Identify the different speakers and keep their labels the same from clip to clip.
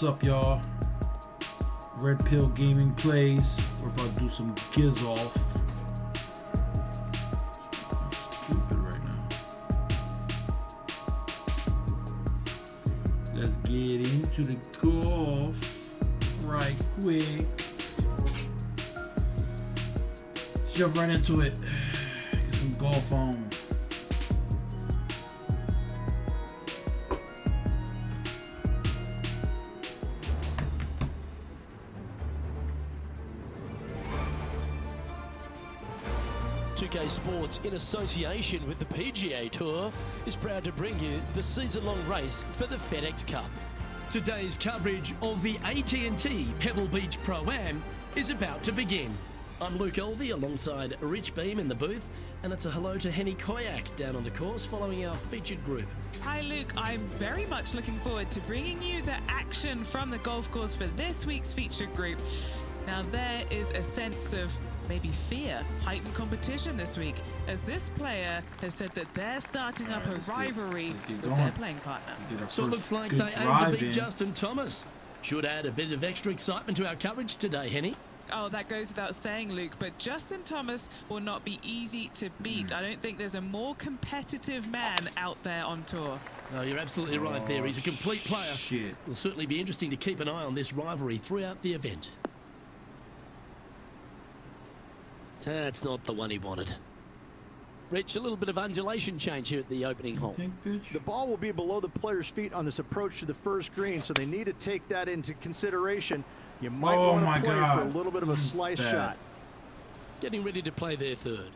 Speaker 1: What's up, y'all? Red Pill Gaming plays. We're about to do some gizzolf. Stupid right now. Let's get into the golf right quick. Let's jump right into it. Get some golf on.
Speaker 2: Sports, in association with the PGA Tour, is proud to bring you the season-long race for the FedEx Cup. Today's coverage of the AT&T Pebble Beach Pro-Am is about to begin. I'm Luke Elvey alongside Rich Beam in the booth, and it's a hello to Henny Koyak down on the course following our featured group.
Speaker 3: Hi Luke, I'm very much looking forward to bringing you the action from the golf course for this week's featured group. Now there is a sense of maybe fear, heightened competition this week, as this player has said that they're starting up a rivalry with their playing partner.
Speaker 2: So it looks like they aim to beat Justin Thomas. Should add a bit of extra excitement to our coverage today, Henny.
Speaker 3: Oh, that goes without saying, Luke, but Justin Thomas will not be easy to beat. I don't think there's a more competitive man out there on tour.
Speaker 2: No, you're absolutely right there. He's a complete player.
Speaker 1: Shit.
Speaker 2: It'll certainly be interesting to keep an eye on this rivalry throughout the event. That's not the one he wanted. Rich, a little bit of undulation change here at the opening hole.
Speaker 4: The ball will be below the player's feet on this approach to the first green, so they need to take that into consideration. You might want to play for a little bit of a slice shot.
Speaker 2: Getting ready to play their third.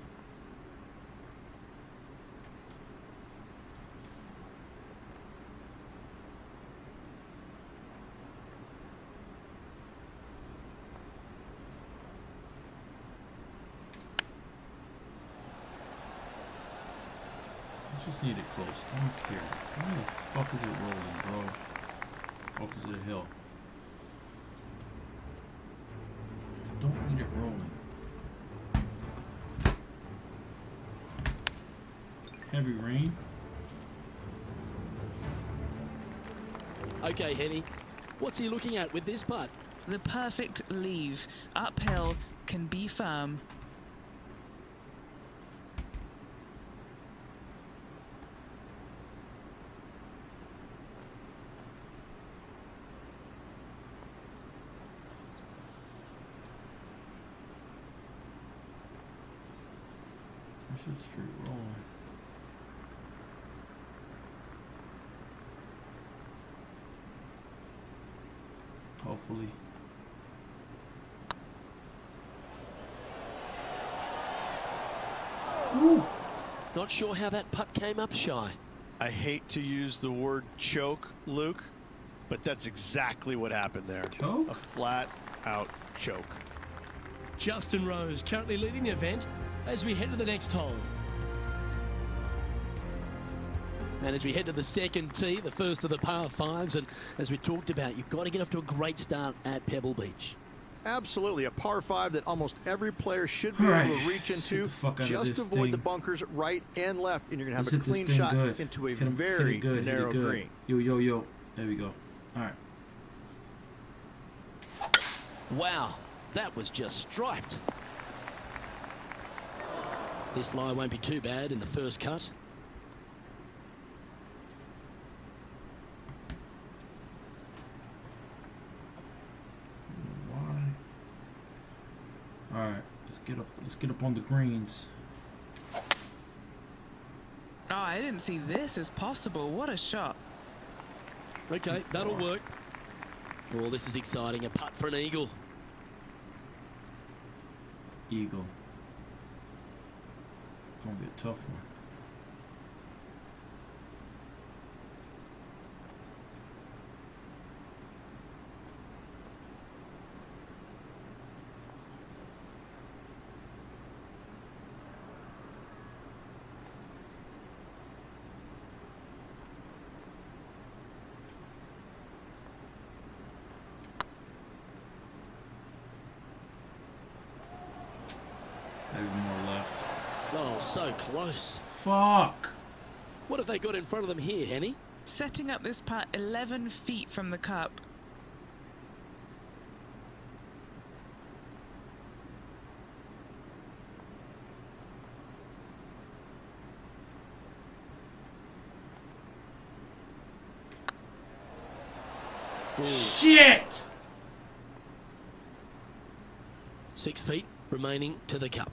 Speaker 1: I just need it close. I don't care. Why the fuck is it rolling, bro? Fuck is it a hill? I don't need it rolling. Heavy rain.
Speaker 2: Okay, Henny. What's he looking at with this putt?
Speaker 3: The perfect leave. Uphill, can be firm.
Speaker 1: Straight rolling. Hopefully.
Speaker 2: Ooh. Not sure how that putt came up shy.
Speaker 4: I hate to use the word choke, Luke, but that's exactly what happened there.
Speaker 1: Choke?
Speaker 4: A flat out choke.
Speaker 2: Justin Rose currently leading the event as we head to the next hole. And as we head to the second tee, the first of the par fives, and as we talked about, you've got to get off to a great start at Pebble Beach.
Speaker 4: Absolutely, a par 5 that almost every player should be able to reach into. Just avoid the bunkers right and left, and you're going to have a clean shot into a very narrow green.
Speaker 1: Yo. There we go. All right.
Speaker 2: Wow, that was just striped. This lie won't be too bad in the first cut.
Speaker 1: Why? All right, let's get up on the greens.
Speaker 3: Oh, I didn't see this as possible. What a shot.
Speaker 2: Okay, that'll work. Oh, this is exciting. A putt for an eagle.
Speaker 1: Eagle. Gonna be a tough one. Maybe more left.
Speaker 2: Oh, so close.
Speaker 1: Fuck.
Speaker 2: What have they got in front of them here, Henny?
Speaker 3: Setting up this putt 11 feet from the cup.
Speaker 1: Shit!
Speaker 2: 6 feet remaining to the cup.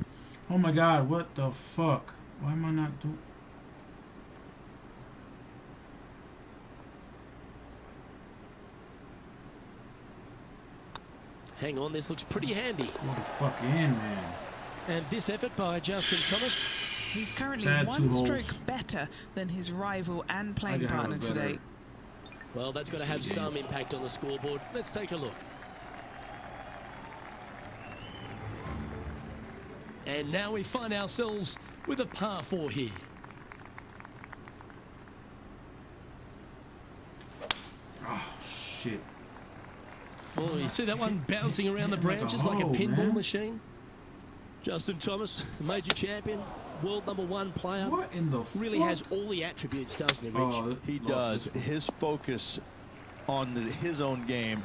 Speaker 1: Oh my god, what the fuck? Why am I not doing...
Speaker 2: Hang on, this looks pretty handy.
Speaker 1: Go the fuck in, man.
Speaker 2: And this effort by Justin Thomas.
Speaker 3: He's currently one stroke better than his rival and playing partner today.
Speaker 2: Well, that's got to have some impact on the scoreboard. Let's take a look. And now we find ourselves with a par 4 here.
Speaker 1: Oh, shit.
Speaker 2: Oh, you see that one bouncing around the branches like a pinball machine? Justin Thomas, major champion, world #1 player.
Speaker 1: What in the fuck?
Speaker 2: Really has all the attributes, doesn't he, Rich?
Speaker 4: Oh, he does. His focus on his own game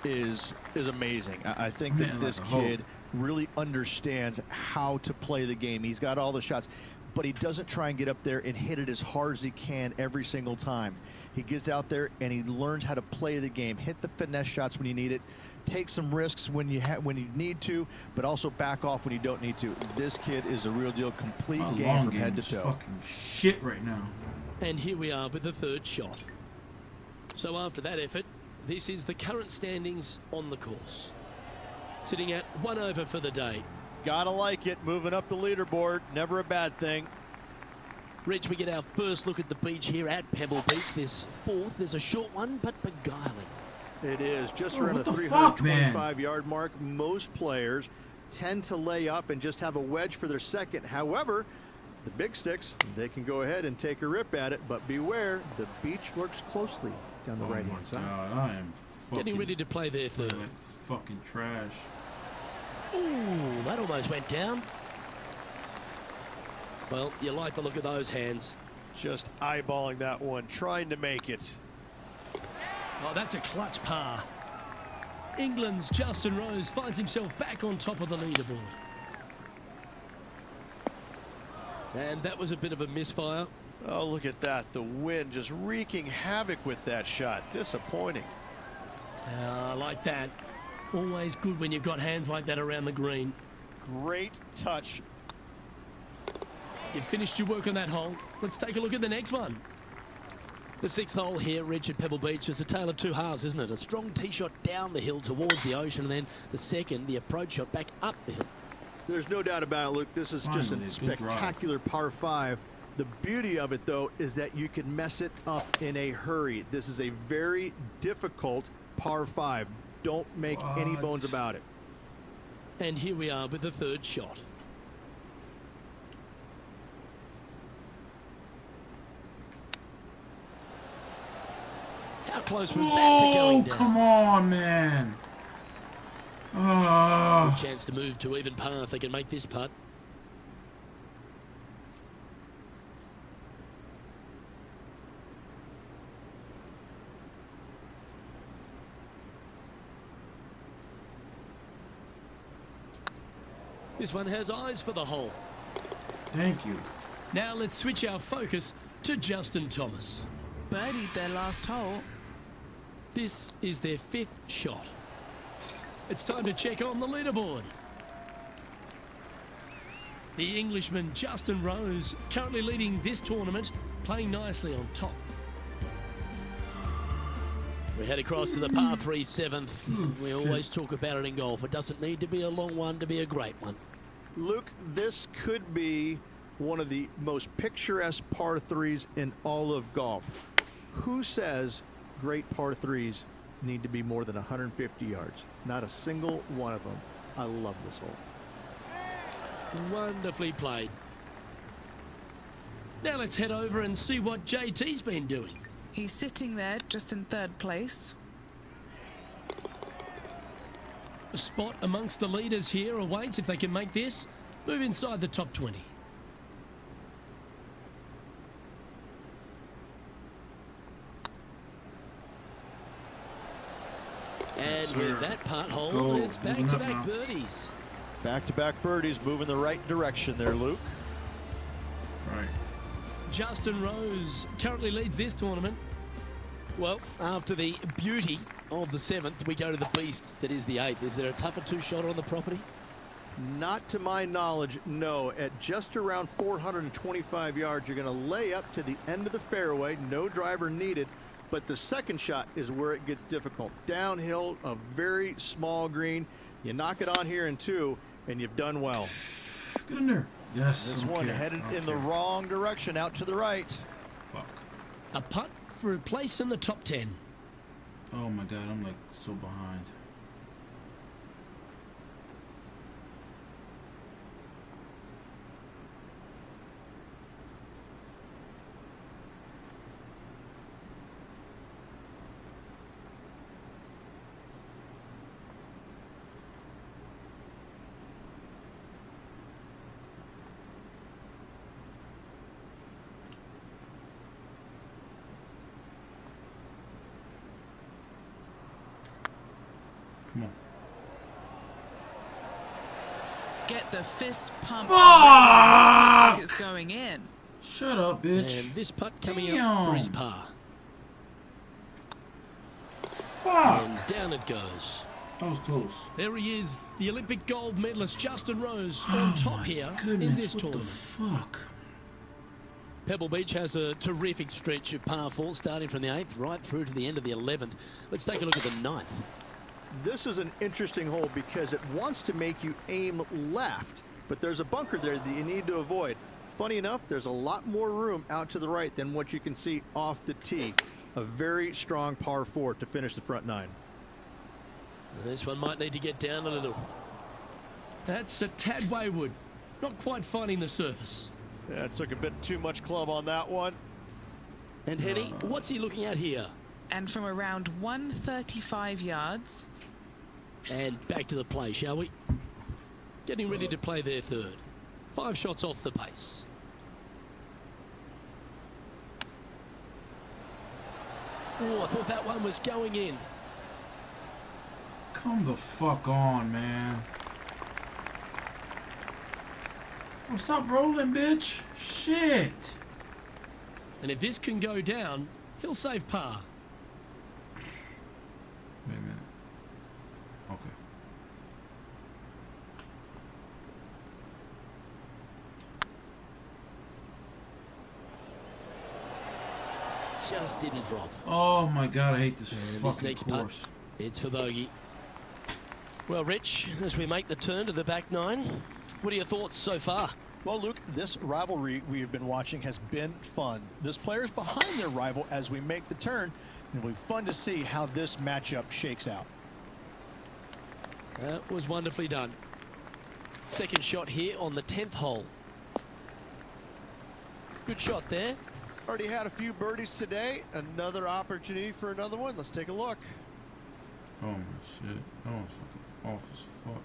Speaker 4: is amazing. I think that this kid really understands how to play the game. He's got all the shots, but he doesn't try and get up there and hit it as hard as he can every single time. He gets out there and he learns how to play the game, hit the finesse shots when you need it, take some risks when you need to, but also back off when you don't need to. This kid is a real deal, complete game from head to toe.
Speaker 1: Fucking shit right now.
Speaker 2: And here we are with the 3rd shot. So after that effort, this is the current standings on the course. Sitting at 1 over for the day.
Speaker 4: Gotta like it, moving up the leaderboard, never a bad thing.
Speaker 2: Rich, we get our first look at the beach here at Pebble Beach. This 4th is a short one, but beguiling.
Speaker 4: It is just around the 325-yard mark. Most players tend to lay up and just have a wedge for their second. However, the big sticks, they can go ahead and take a rip at it, but beware, the beach lurks closely down the right-hand side.
Speaker 1: I am fucking
Speaker 2: getting ready to play their 3rd.
Speaker 1: Like fucking trash.
Speaker 2: Ooh, that almost went down. Well, you like the look of those hands.
Speaker 4: Just eyeballing that one, trying to make it.
Speaker 2: Oh, that's a clutch par. England's Justin Rose finds himself back on top of the leaderboard. And that was a bit of a misfire.
Speaker 4: Oh, look at that. The wind just wreaking havoc with that shot. Disappointing.
Speaker 2: I like that. Always good when you've got hands like that around the green.
Speaker 4: Great touch.
Speaker 2: You've finished your work on that hole. Let's take a look at the next one. The 6th hole here, Rich, at Pebble Beach, is a tale of 2 halves, isn't it? A strong tee shot down the hill towards the ocean, and then the second, the approach shot back up the hill.
Speaker 4: There's no doubt about it, Luke. This is just a spectacular par 5. The beauty of it, though, is that you can mess it up in a hurry. This is a very difficult par 5. Don't make any bones about it.
Speaker 2: And here we are with the 3rd shot. How close was that to going down?
Speaker 1: Come on, man.
Speaker 2: Good chance to move to even par if they can make this putt. This one has eyes for the hole.
Speaker 1: Thank you.
Speaker 2: Now let's switch our focus to Justin Thomas.
Speaker 3: Birdied their last hole.
Speaker 2: This is their 5th shot. It's time to check on the leaderboard. The Englishman Justin Rose currently leading this tournament, playing nicely on top. We head across to the par 3 7th. We always talk about it in golf. It doesn't need to be a long one to be a great one.
Speaker 4: Luke, this could be one of the most picturesque par 3s in all of golf. Who says great par 3s need to be more than 150 yards? Not a single one of them. I love this hole.
Speaker 2: Wonderfully played. Now let's head over and see what JT's been doing.
Speaker 3: He's sitting there just in 3rd place.
Speaker 2: A spot amongst the leaders here awaits if they can make this move inside the top 20. And with that part hold, it's back-to-back birdies.
Speaker 4: Back-to-back birdies, moving the right direction there, Luke.
Speaker 1: Right.
Speaker 2: Justin Rose currently leads this tournament. Well, after the beauty of the 7th, we go to the beast that is the 8th. Is there a tougher two-shotter on the property?
Speaker 4: Not to my knowledge, no. At just around 425 yards, you're going to lay up to the end of the fairway. No driver needed. But the second shot is where it gets difficult. Downhill, a very small green. You knock it on here in 2, and you've done well.
Speaker 1: Get in there. Yes.
Speaker 4: This one headed in the wrong direction, out to the right.
Speaker 1: Fuck.
Speaker 2: A putt for a place in the top 10.
Speaker 1: Oh my God, I'm like so behind. Come on.
Speaker 3: Get the fist pump.
Speaker 1: Fuck!
Speaker 3: Looks like it's going in.
Speaker 1: Shut up, bitch.
Speaker 2: And this putt coming up
Speaker 1: Damn.
Speaker 2: for his par.
Speaker 1: Fuck.
Speaker 2: And down it goes.
Speaker 1: That was close.
Speaker 2: There he is, the Olympic gold medalist Justin Rose on
Speaker 1: Oh
Speaker 2: top
Speaker 1: my
Speaker 2: here
Speaker 1: goodness,
Speaker 2: in this
Speaker 1: what
Speaker 2: tournament.
Speaker 1: the fuck?
Speaker 2: Pebble Beach has a terrific stretch of par 4 starting from the 8th right through to the end of the 11th. Let's take a look at the 9th.
Speaker 4: This is an interesting hole because it wants to make you aim left, but there's a bunker there that you need to avoid. Funny enough, there's a lot more room out to the right than what you can see off the tee. A very strong par 4 to finish the front 9.
Speaker 2: This one might need to get down a little. That's a tad wayward. Not quite finding the surface.
Speaker 4: Yeah, it took a bit too much club on that one.
Speaker 2: And Henny, what's he looking at here?
Speaker 3: And from around 135 yards.
Speaker 2: And back to the play, shall we? Getting ready to play their 3rd. 5 shots off the pace. Oh, I thought that one was going in.
Speaker 1: Come the fuck on, man. Oh, stop rolling, bitch. Shit.
Speaker 2: And if this can go down, he'll save par.
Speaker 1: Wait a minute. Okay.
Speaker 2: Just didn't drop.
Speaker 1: Oh my God, I hate this
Speaker 2: And this
Speaker 1: fucking
Speaker 2: next
Speaker 1: course.
Speaker 2: putt, it's for bogey. Well, Rich, as we make the turn to the back 9, what are your thoughts so far?
Speaker 4: Well, Luke, this rivalry we've been watching has been fun. This player's behind their rival as we make the turn, and it'll be fun to see how this matchup shakes out.
Speaker 2: That was wonderfully done. Second shot here on the 10th hole. Good shot there.
Speaker 4: Already had a few birdies today. Another opportunity for another one. Let's take a look.
Speaker 1: Oh my shit. That was fucking off as fuck.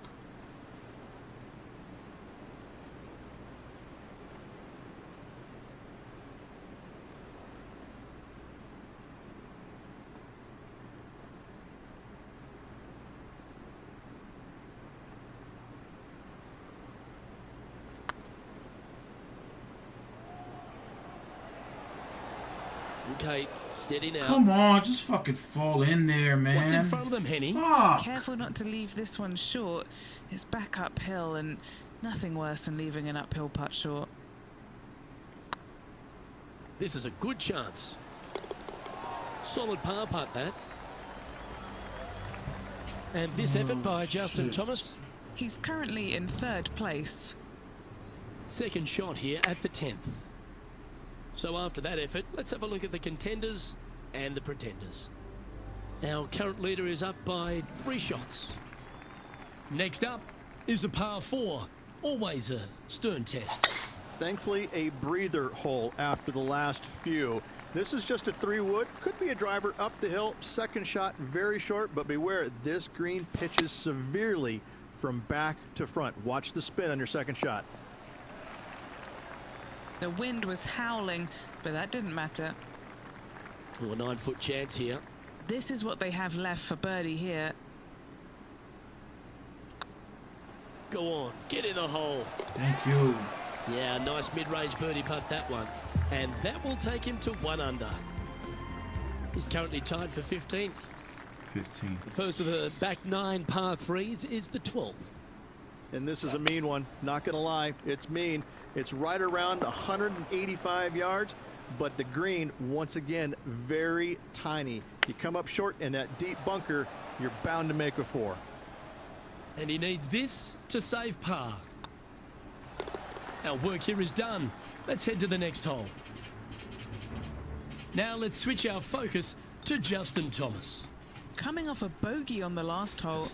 Speaker 2: Okay, steady now.
Speaker 1: Come on, just fucking fall in there, man.
Speaker 2: What's in front of them, Henny?
Speaker 1: Fuck.
Speaker 3: Careful not to leave this one short. It's back uphill and nothing worse than leaving an uphill putt short.
Speaker 2: This is a good chance. Solid par putt, that. And this effort by Justin
Speaker 1: shit.
Speaker 2: Thomas.
Speaker 3: He's currently in 3rd place.
Speaker 2: Second shot here at the 10th. So after that effort, let's have a look at the contenders and the pretenders. Our current leader is up by 3 shots. Next up is a par 4. Always a stern test.
Speaker 4: Thankfully, a breather hole after the last few. This is just a 3-wood. Could be a driver up the hill. Second shot, very short, but beware, this green pitches severely from back to front. Watch the spin on your second shot.
Speaker 3: The wind was howling, but that didn't matter.
Speaker 2: Oh, a 9-foot chance here.
Speaker 3: This is what they have left for birdie here.
Speaker 2: Go on, get in the hole.
Speaker 1: Thank you.
Speaker 2: Yeah, nice mid-range birdie putt, that one. And that will take him to 1 under. He's currently tied for 15th.
Speaker 1: 15.
Speaker 2: The first of the back 9 par 3s is the 12th.
Speaker 4: And this is a mean one. Not going to lie. It's mean. It's right around 185 yards, but the green, once again, very tiny. You come up short in that deep bunker, you're bound to make a 4.
Speaker 2: And he needs this to save par. Our work here is done. Let's head to the next hole. Now let's switch our focus to Justin Thomas.
Speaker 3: Coming off a bogey on the last hole.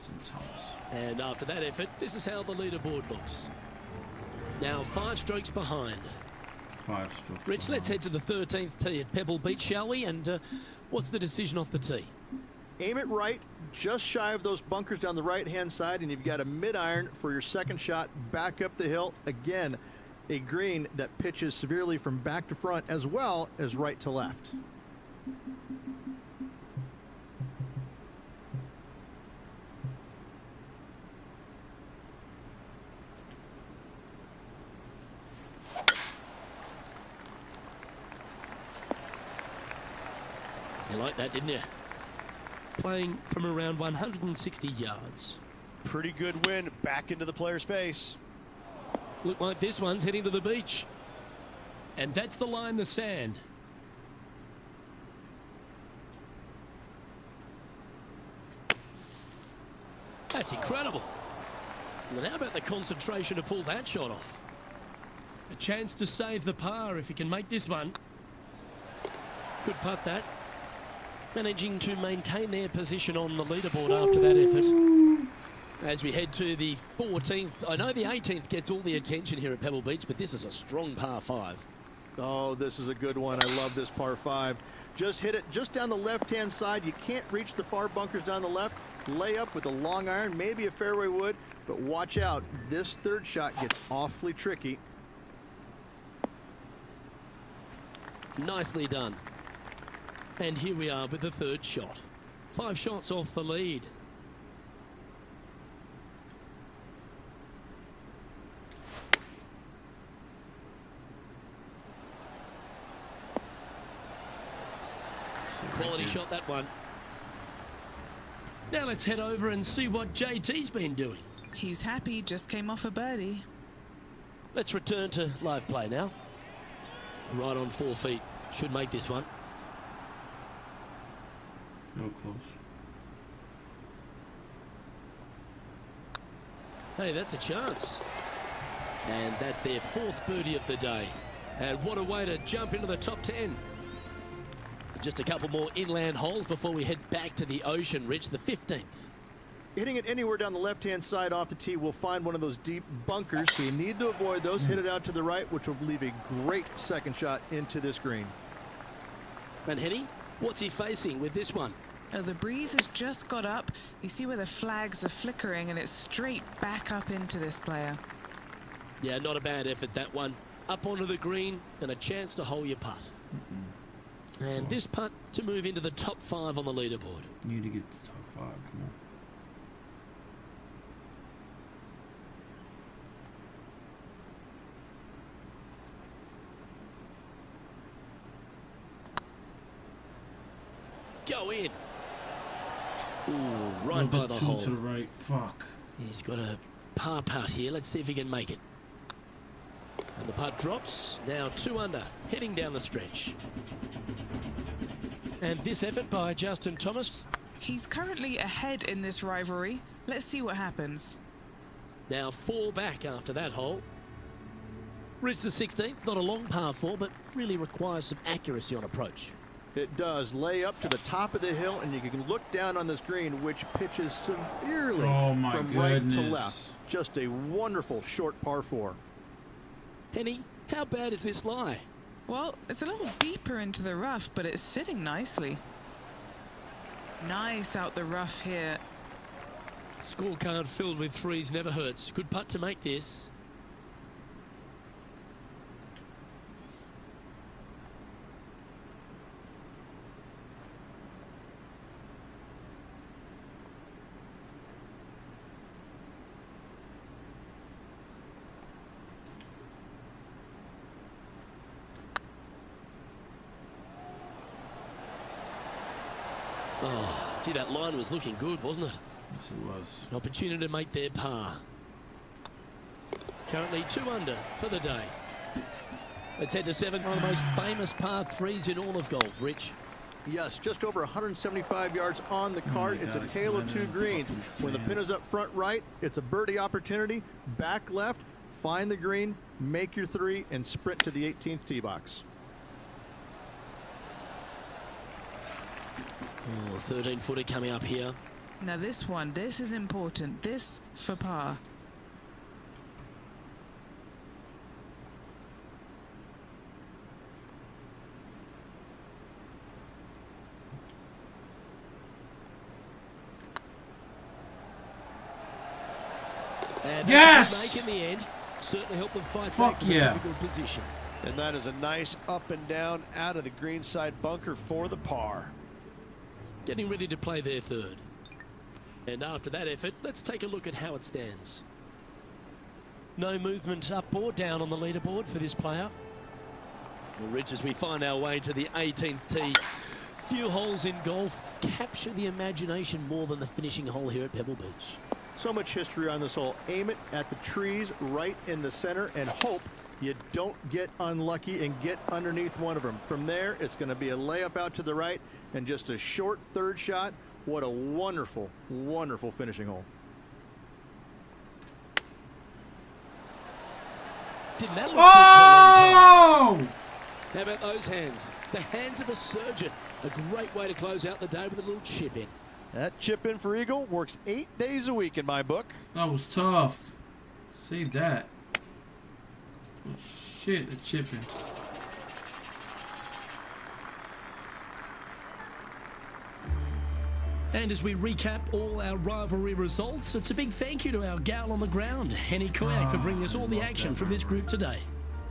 Speaker 2: And after that effort, this is how the leaderboard looks. Now 5 strokes behind.
Speaker 1: 5 strokes.
Speaker 2: Rich, let's head to the 13th tee at Pebble Beach, shall we? And what's the decision off the tee?
Speaker 4: Aim it right, just shy of those bunkers down the right-hand side, and you've got a mid-iron for your second shot back up the hill. Again, a green that pitches severely from back to front as well as right to left.
Speaker 2: You like that, didn't you? Playing from around 160 yards.
Speaker 4: Pretty good win back into the player's face.
Speaker 2: Look like this one's heading to the beach. And that's the line, the sand. That's incredible. And how about the concentration to pull that shot off? A chance to save the par if he can make this one. Good putt that. Managing to maintain their position on the leaderboard after that effort. As we head to the 14th, I know the 18th gets all the attention here at Pebble Beach, but this is a strong par 5.
Speaker 4: Oh, this is a good one. I love this par 5. Just hit it just down the left-hand side. You can't reach the far bunkers down the left. Lay up with a long iron, maybe a fairway wood, but watch out. This third shot gets awfully tricky.
Speaker 2: Nicely done. And here we are with the third shot. 5 shots off the lead. Quality shot, that one. Now let's head over and see what JT's been doing.
Speaker 3: He's happy, just came off a birdie.
Speaker 2: Let's return to live play now. Right on 4 feet. Should make this one.
Speaker 1: No close.
Speaker 2: Hey, that's a chance. And that's their 4th birdie of the day. And what a way to jump into the top 10. Just a couple more inland holes before we head back to the ocean, Rich, the 15th.
Speaker 4: Hitting it anywhere down the left-hand side off the tee will find one of those deep bunkers, so you need to avoid those. Hit it out to the right, which will leave a great second shot into this green.
Speaker 2: And Henny, what's he facing with this one?
Speaker 3: Oh, the breeze has just got up. You see where the flags are flickering, and it's straight back up into this player.
Speaker 2: Yeah, not a bad effort, that one. Up onto the green and a chance to hole your putt. And this putt to move into the top 5 on the leaderboard.
Speaker 1: You need to get to the top 5. Come on.
Speaker 2: Go in. Ooh, right
Speaker 1: A
Speaker 2: by
Speaker 1: bit
Speaker 2: the
Speaker 1: too
Speaker 2: hole.
Speaker 1: to the right. Fuck.
Speaker 2: He's got a par putt here. Let's see if he can make it. And the putt drops. Now 2 under, heading down the stretch. And this effort by Justin Thomas.
Speaker 3: He's currently ahead in this rivalry. Let's see what happens.
Speaker 2: Now 4 back after that hole. Reach the 16th. Not a long par 4, but really requires some accuracy on approach.
Speaker 4: It does. Lay up to the top of the hill, and you can look down on this green, which pitches severely from right to left. Just a wonderful short par 4.
Speaker 2: Henny, how bad is this lie?
Speaker 3: Well, it's a little deeper into the rough, but it's sitting nicely. Nice out the rough here.
Speaker 2: Scorecard filled with 3s never hurts. Good putt to make this. Oh, gee, that line was looking good, wasn't it?
Speaker 1: Yes, it was.
Speaker 2: An opportunity to make their par. Currently 2 under for the day. Let's head to 7, one of the most famous par 3s in all of golf, Rich.
Speaker 4: Yes, just over 175 yards on the cart. It's a tale of 2 greens. When the pin is up front right, it's a birdie opportunity. Back left, find the green, make your 3, and sprint to the 18th tee box.
Speaker 2: Oh, 13-footer coming up here.
Speaker 3: Now this one, this is important. This for par.
Speaker 2: And
Speaker 1: yes!
Speaker 2: make in the end. Certainly help them fight
Speaker 1: Fuck
Speaker 2: back from
Speaker 1: yeah.
Speaker 2: a difficult position.
Speaker 5: And that is a nice up and down out of the greenside bunker for the par.
Speaker 2: Getting ready to play their 3rd. And after that effort, let's take a look at how it stands. No movement up or down on the leaderboard for this player. Well, Rich, as we find our way to the 18th tee, few holes in golf capture the imagination more than the finishing hole here at Pebble Beach.
Speaker 4: So much history on this hole. Aim it at the trees right in the center and hope you don't get unlucky and get underneath one of them. From there, it's going to be a layup out to the right and just a short 3rd shot. What a wonderful, wonderful finishing hole.
Speaker 2: Didn't that look
Speaker 1: Oh!
Speaker 2: good? How about those hands? The hands of a surgeon. A great way to close out the day with a little chip in.
Speaker 4: That chip in for Eagle works 8 days a week in my book.
Speaker 1: That was tough. Save that. Oh, shit, the chipping.
Speaker 2: And as we recap all our rivalry results, it's a big thank you to our gal on the ground, Henny Koyak, for bringing us all the action from this group today.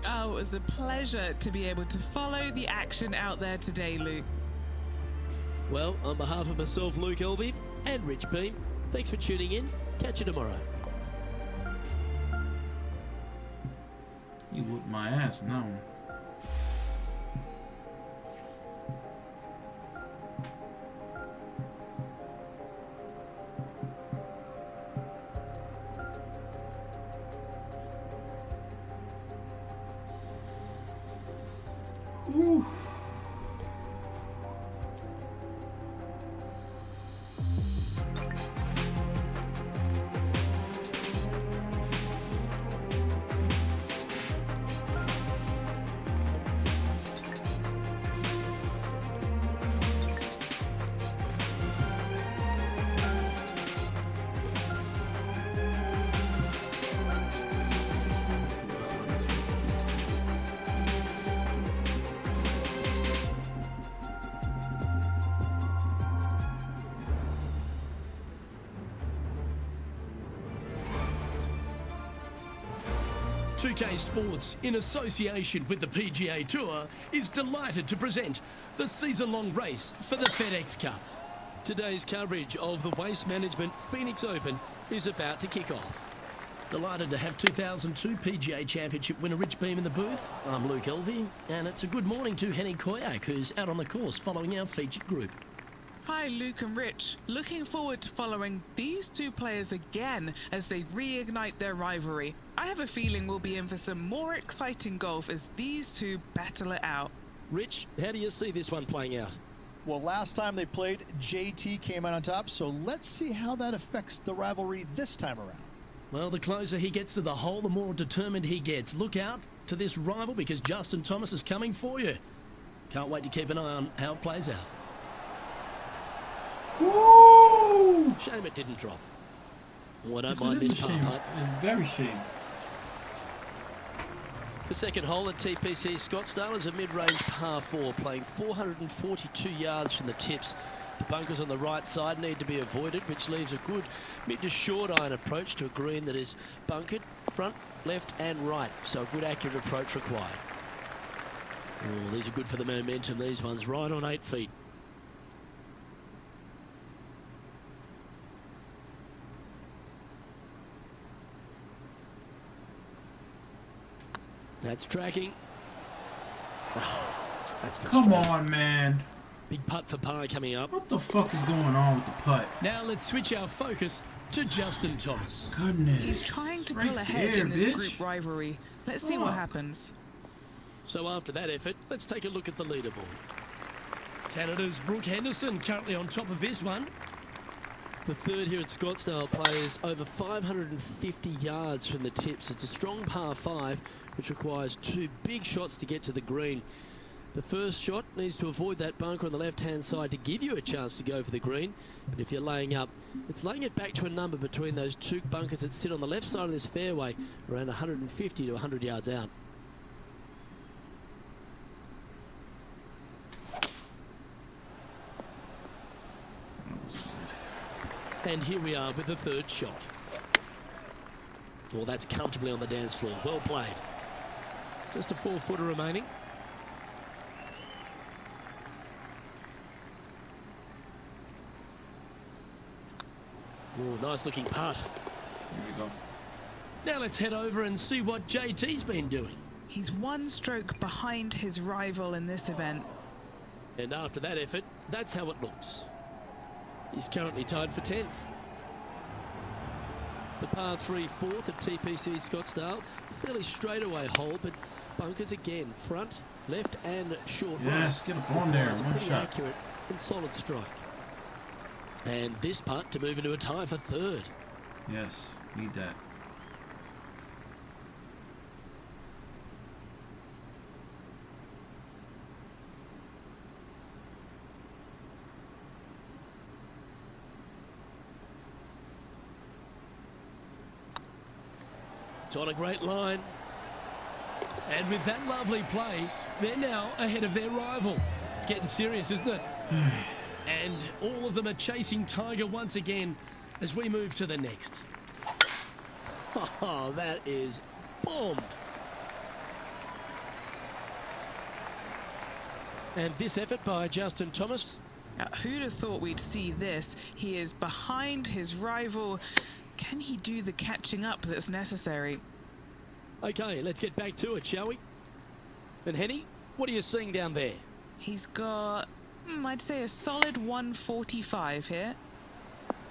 Speaker 3: Oh, it was a pleasure to be able to follow the action out there today, Luke.
Speaker 2: Well, on behalf of myself, Luke Elvey, and Rich Beam, thanks for tuning in. Catch you tomorrow.
Speaker 1: You whooped my ass now. Ooh.
Speaker 2: UK Sports, in association with the PGA Tour, is delighted to present the season-long race for the FedEx Cup. Today's coverage of the Waste Management Phoenix Open is about to kick off. Delighted to have 2002 PGA Championship winner Rich Beam in the booth. I'm Luke Elvey, and it's a good morning to Henny Koyak, who's out on the course following our featured group.
Speaker 3: Hi, Luke and Rich. Looking forward to following these 2 players again as they reignite their rivalry. I have a feeling we'll be in for some more exciting golf as these 2 battle it out.
Speaker 2: Rich, how do you see this one playing out?
Speaker 4: Well, last time they played, JT came out on top, so let's see how that affects the rivalry this time around.
Speaker 2: Well, the closer he gets to the hole, the more determined he gets. Look out to this rival because Justin Thomas is coming for you. Can't wait to keep an eye on how it plays out.
Speaker 1: Woo!
Speaker 2: Shame it didn't drop. Oh, I don't
Speaker 1: It's
Speaker 2: mind
Speaker 1: a
Speaker 2: this
Speaker 1: little
Speaker 2: par
Speaker 1: shame.
Speaker 2: putt.
Speaker 1: It's very shame.
Speaker 2: The second hole at TPC Scottsdale is a mid-range par 4, playing 442 yards from the tips. The bunkers on the right side need to be avoided, which leaves a good mid to short iron approach to a green that is bunkered front, left and right. So a good accurate approach required. Oh, these are good for the momentum, these ones, right on 8 feet. That's tracking. Oh, that's
Speaker 1: Come
Speaker 2: frustrating.
Speaker 1: on, man.
Speaker 2: Big putt for par coming up.
Speaker 1: What the fuck is going on with the putt?
Speaker 2: Now let's switch our focus to Justin Thomas.
Speaker 1: Goodness.
Speaker 3: He's trying to
Speaker 1: Right
Speaker 3: pull ahead
Speaker 1: there,
Speaker 3: in this
Speaker 1: bitch.
Speaker 3: group rivalry. Let's see what happens.
Speaker 2: So after that effort, let's take a look at the leaderboard. Canada's Brooke Henderson currently on top of this one. The third here at Scottsdale plays over 550 yards from the tips. It's a strong par 5, which requires 2 big shots to get to the green. The first shot needs to avoid that bunker on the left-hand side to give you a chance to go for the green. But if you're laying up, it's laying it back to a number between those 2 bunkers that sit on the left side of this fairway, around 150 to 100 yards out. And here we are with the third shot. Well, that's comfortably on the dance floor. Well played. Just a 4-footer remaining. Oh, nice looking putt.
Speaker 1: Here we go.
Speaker 2: Now let's head over and see what JT's been doing.
Speaker 3: He's 1 stroke behind his rival in this event.
Speaker 2: And after that effort, that's how it looks. He's currently tied for 10th. The par 3 4th at TPC Scottsdale. A fairly straightaway hole, but bunkers again. Front, left and short
Speaker 1: Yes,
Speaker 2: right.
Speaker 1: get up on there.
Speaker 2: Requires a
Speaker 1: One
Speaker 2: pretty
Speaker 1: shot.
Speaker 2: accurate and solid strike. And this putt to move into a tie for 3rd.
Speaker 1: Yes, need that.
Speaker 2: It's on a great line. And with that lovely play, they're now ahead of their rival. It's getting serious, isn't it? And all of them are chasing Tiger once again as we move to the next. Oh, that is bombed. And this effort by Justin Thomas.
Speaker 3: Now, who'd have thought we'd see this? He is behind his rival. Can he do the catching up that's necessary?
Speaker 2: Okay, let's get back to it, shall we? And Henny, what are you seeing down there?
Speaker 3: He's got, I'd say a solid 145 here.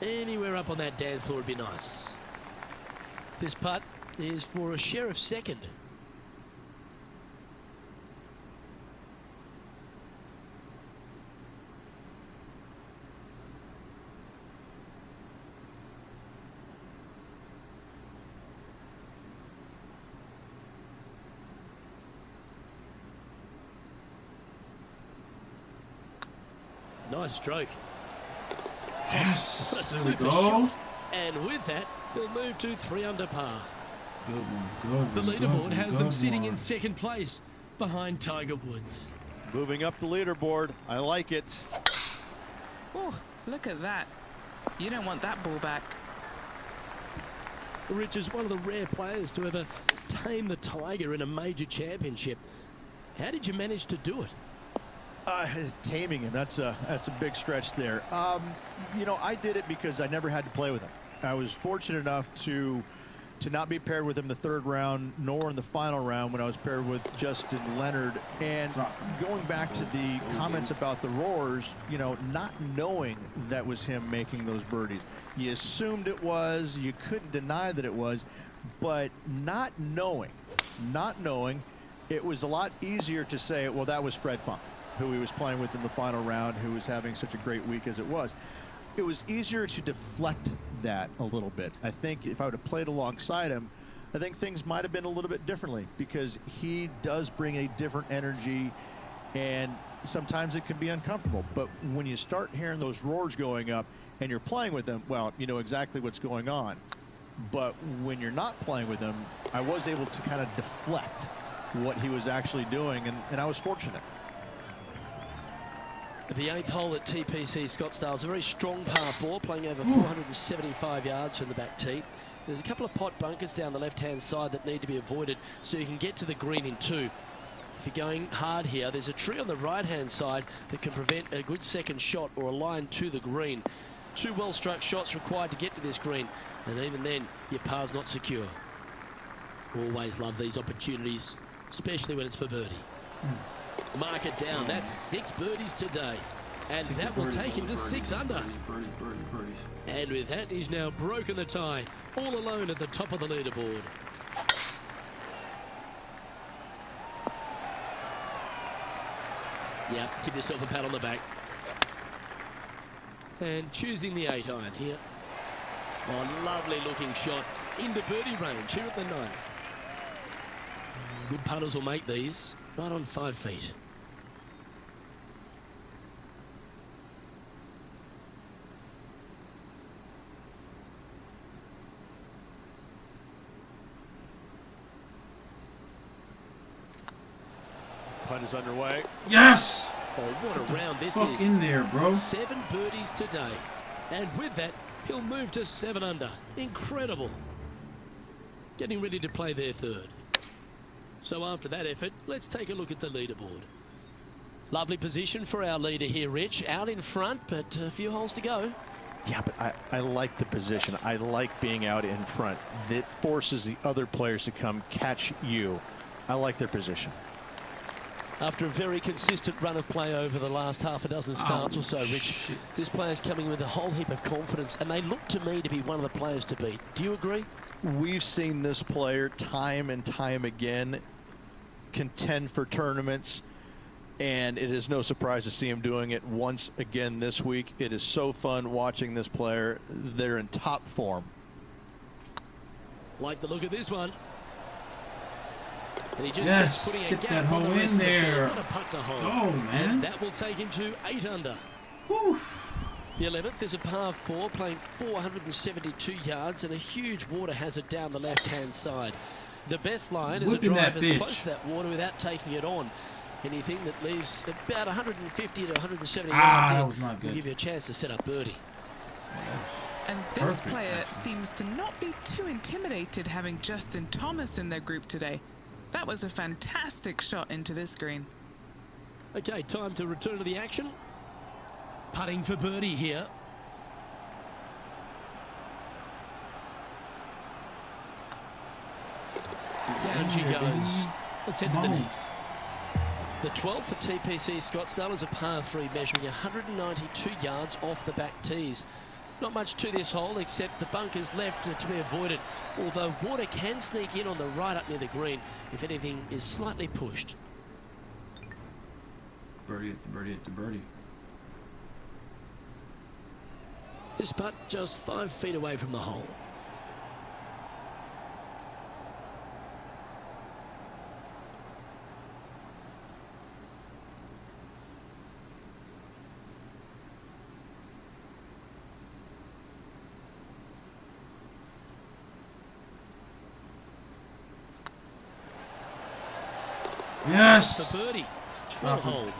Speaker 2: Anywhere up on that dance floor would be nice. This putt is for a share of 2nd. Nice stroke.
Speaker 1: Yes,
Speaker 2: What a
Speaker 1: there we
Speaker 2: super
Speaker 1: go.
Speaker 2: shot. And with that, they'll move to 3 under par.
Speaker 1: Good one, good
Speaker 2: The
Speaker 1: one,
Speaker 2: leaderboard
Speaker 1: good
Speaker 2: has
Speaker 1: one,
Speaker 2: them
Speaker 1: good
Speaker 2: sitting
Speaker 1: one.
Speaker 2: in 2nd place behind Tiger Woods.
Speaker 4: Moving up the leaderboard. I like it.
Speaker 3: Oh, look at that. You don't want that ball back.
Speaker 2: Rich is one of the rare players to ever tame the Tiger in a major championship. How did you manage to do it?
Speaker 4: Taming him, that's a big stretch there. You know, I did it because I never had to play with him. I was fortunate enough to not be paired with him in the 3rd round, nor in the final round when I was paired with Justin Leonard. And going back to the comments about the roars, you know, not knowing that was him making those birdies. You assumed it was, you couldn't deny that it was, but not knowing, it was a lot easier to say, well, that was Fred Funk, who he was playing with in the final round, who was having such a great week as it was. It was easier to deflect that a little bit. I think if I would have played alongside him, I think things might have been a little bit differently, because he does bring a different energy, and sometimes it can be uncomfortable. But when you start hearing those roars going up and you're playing with them, well, you know exactly what's going on. But when you're not playing with him, I was able to kind of deflect what he was actually doing, and I was fortunate.
Speaker 2: The 8th hole at TPC Scottsdale is a very strong par 4, playing over 475 yards from the back tee. There's a couple of pot bunkers down the left-hand side that need to be avoided so you can get to the green in 2. If you're going hard here, there's a tree on the right-hand side that can prevent a good 2nd shot or a line to the green. 2 well-struck shots required to get to this green, and even then, your par's not secure. Always love these opportunities, especially when it's for birdie. Mark it down. That's 6 birdies today. And that will take him to 6 under.
Speaker 1: Birdies.
Speaker 2: And with that, he's now broken the tie, all alone at the top of the leaderboard. Yeah, give yourself a pat on the back. And choosing the 8-iron here. Oh, lovely looking shot into birdie range here at the 9th. Good putters will make these right on 5 feet.
Speaker 5: Putt is underway.
Speaker 1: Yes!
Speaker 2: Oh, what a round this
Speaker 1: Fuck
Speaker 2: is.
Speaker 1: in there, bro.
Speaker 2: 7 birdies today. And with that, he'll move to 7 under. Incredible. Getting ready to play their 3rd. So after that effort, let's take a look at the leaderboard. Lovely position for our leader here, Rich. Out in front, but a few holes to go.
Speaker 4: Yeah, but I like the position. I like being out in front. That forces the other players to come catch you. I like their position.
Speaker 2: After a very consistent run of play over the last half a dozen starts or so, Rich, this player's coming with a whole heap of confidence, and they look to me to be one of the players to beat. Do you agree?
Speaker 4: We've seen this player time and time again contend for tournaments, and it is no surprise to see him doing it once again this week. It is so fun watching this player. They're in top form.
Speaker 2: Like the look of this one. And he just
Speaker 1: Yes,
Speaker 2: keeps putting a
Speaker 1: tip
Speaker 2: gap
Speaker 1: that
Speaker 2: on
Speaker 1: hole
Speaker 2: the
Speaker 1: in
Speaker 2: rest of the
Speaker 1: there.
Speaker 2: field. What a putt to hold.
Speaker 1: Oh, man.
Speaker 2: And that will take him to 8 under.
Speaker 1: Whew.
Speaker 2: The 11th is a par 4, playing 472 yards and a huge water hazard down the left-hand side. The best line is a
Speaker 1: Whipping that
Speaker 2: drive as
Speaker 1: bitch.
Speaker 2: close to that water without taking it on. Anything that leaves about 150 to 170
Speaker 1: Ah,
Speaker 2: yards
Speaker 1: that
Speaker 2: in
Speaker 1: was not
Speaker 2: will
Speaker 1: good.
Speaker 2: give you a chance to set up birdie.
Speaker 3: And this
Speaker 1: Perfect,
Speaker 3: player
Speaker 1: actually.
Speaker 3: seems to not be too intimidated having Justin Thomas in their group today. That was a fantastic shot into this green.
Speaker 2: Okay, time to return to the action. Putting for birdie here. Down she
Speaker 1: Yeah, baby.
Speaker 2: goes. Let's head to the
Speaker 1: Come on.
Speaker 2: next. The 12th for TPC Scottsdale is a par 3 measuring 192 yards off the back tees. Not much to this hole except the bunkers left to be avoided, although water can sneak in on the right up near the green if anything is slightly pushed.
Speaker 1: Birdie at the birdie at the birdie.
Speaker 2: This putt just 5 feet away from the hole.
Speaker 1: Yes!
Speaker 2: For birdie. Full
Speaker 1: Drop it.
Speaker 2: hold.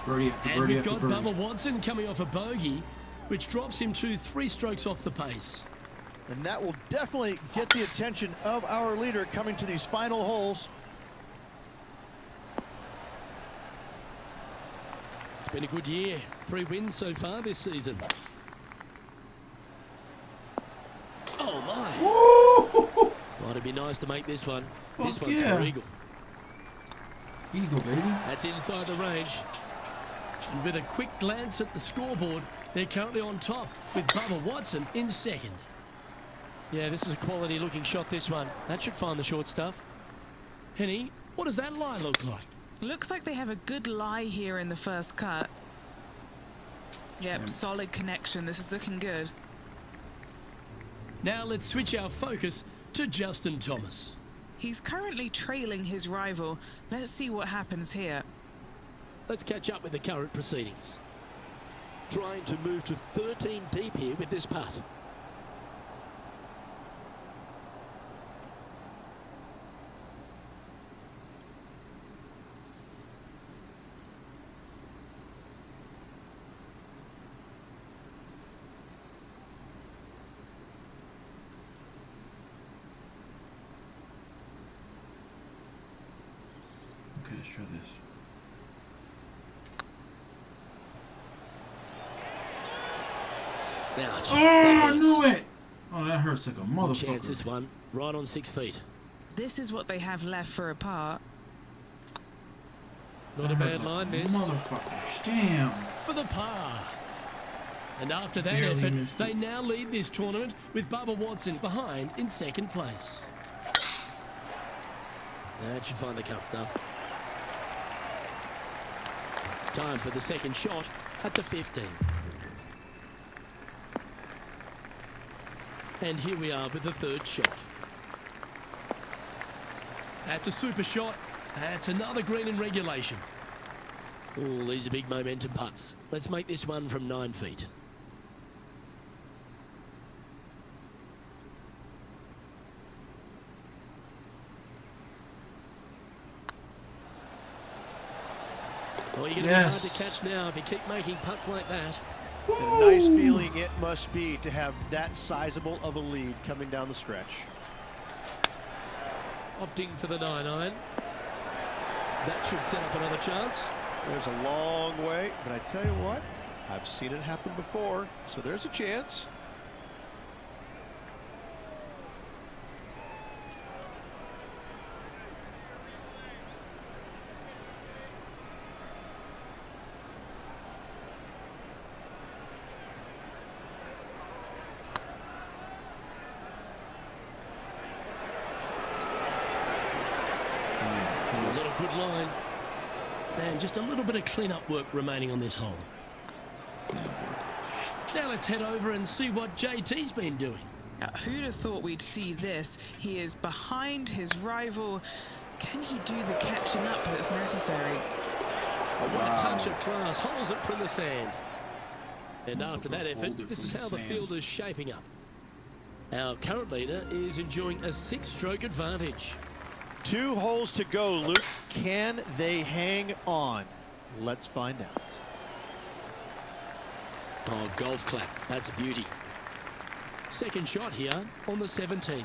Speaker 1: Birdie at the
Speaker 2: And
Speaker 1: birdie
Speaker 2: we've
Speaker 1: at the
Speaker 2: got
Speaker 1: birdie.
Speaker 2: Bubba Watson coming off a bogey, which drops him to 3 strokes off the pace.
Speaker 4: And that will definitely get the attention of our leader coming to these final holes.
Speaker 2: It's been a good year. 3 wins so far this season. Oh my!
Speaker 1: Woo!
Speaker 2: Might it be nice to make this one.
Speaker 1: Fuck
Speaker 2: This one's
Speaker 1: yeah.
Speaker 2: for Eagle.
Speaker 1: Eagle, baby.
Speaker 2: That's inside the range. And with a quick glance at the scoreboard, they're currently on top with Bubba Watson in 2nd. Yeah, this is a quality looking shot, this one. That should find the short stuff. Henny, what does that lie look like?
Speaker 3: Looks like they have a good lie here in the first cut. Yep, solid connection. This is looking good.
Speaker 2: Now let's switch our focus to Justin Thomas.
Speaker 3: He's currently trailing his rival. Let's see what happens here.
Speaker 2: Let's catch up with the current proceedings. Trying to move to 13 deep here with this putt.
Speaker 1: Okay, let's try this.
Speaker 2: Ouch.
Speaker 1: Oh,
Speaker 2: that
Speaker 1: I
Speaker 2: hurts.
Speaker 1: knew it! Oh, that hurts like a
Speaker 2: Good chance this
Speaker 1: motherfucker.
Speaker 2: one. Right on 6 feet.
Speaker 3: This is what they have left for a par.
Speaker 2: Not a
Speaker 1: That hurt
Speaker 2: bad
Speaker 1: like
Speaker 2: line,
Speaker 1: a
Speaker 2: this.
Speaker 1: Motherfucker. Damn.
Speaker 2: for the par. And after that
Speaker 1: Barely
Speaker 2: effort,
Speaker 1: missed it.
Speaker 2: they now lead this tournament with Bubba Watson behind in second place. That should find the cut stuff. Time for the second shot at the 15. And here we are with the third shot. That's a super shot. That's another green in regulation. Oh, these are big momentum putts. Let's make this one from 9 feet. Oh, you're going to be hard to catch now if you keep making putts like that.
Speaker 5: And a nice feeling it must be to have that sizable of a lead coming down the stretch.
Speaker 2: Opting for the 9-iron. That should set up another chance.
Speaker 5: There's a long way, but I tell you what, I've seen it happen before, so there's a chance.
Speaker 2: Was on a good line. And just a little bit of clean-up work remaining on this hole. Now let's head over and see what JT's been doing.
Speaker 3: Now, who'd have thought we'd see this? He is behind his rival. Can he do the catching up that's necessary?
Speaker 2: What a touch of class. Holds it from the sand. And after that effort, this is how the field is shaping up. Our current leader is enjoying a 6-stroke advantage.
Speaker 5: 2 holes to go, Luke. Can they hang on? Let's find out.
Speaker 2: Oh, golf clap. That's a beauty. Second shot here on the 17th.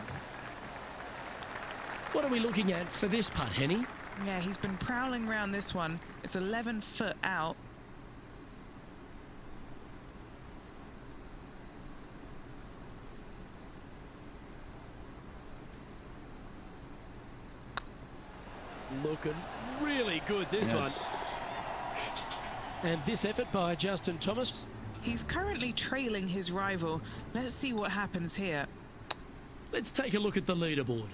Speaker 2: What are we looking at for this putt, Henny?
Speaker 3: Yeah, he's been prowling around this one. It's 11 foot out.
Speaker 2: Looking really good, this one. And this effort by Justin Thomas.
Speaker 3: He's currently trailing his rival. Let's see what happens here.
Speaker 2: Let's take a look at the leaderboard.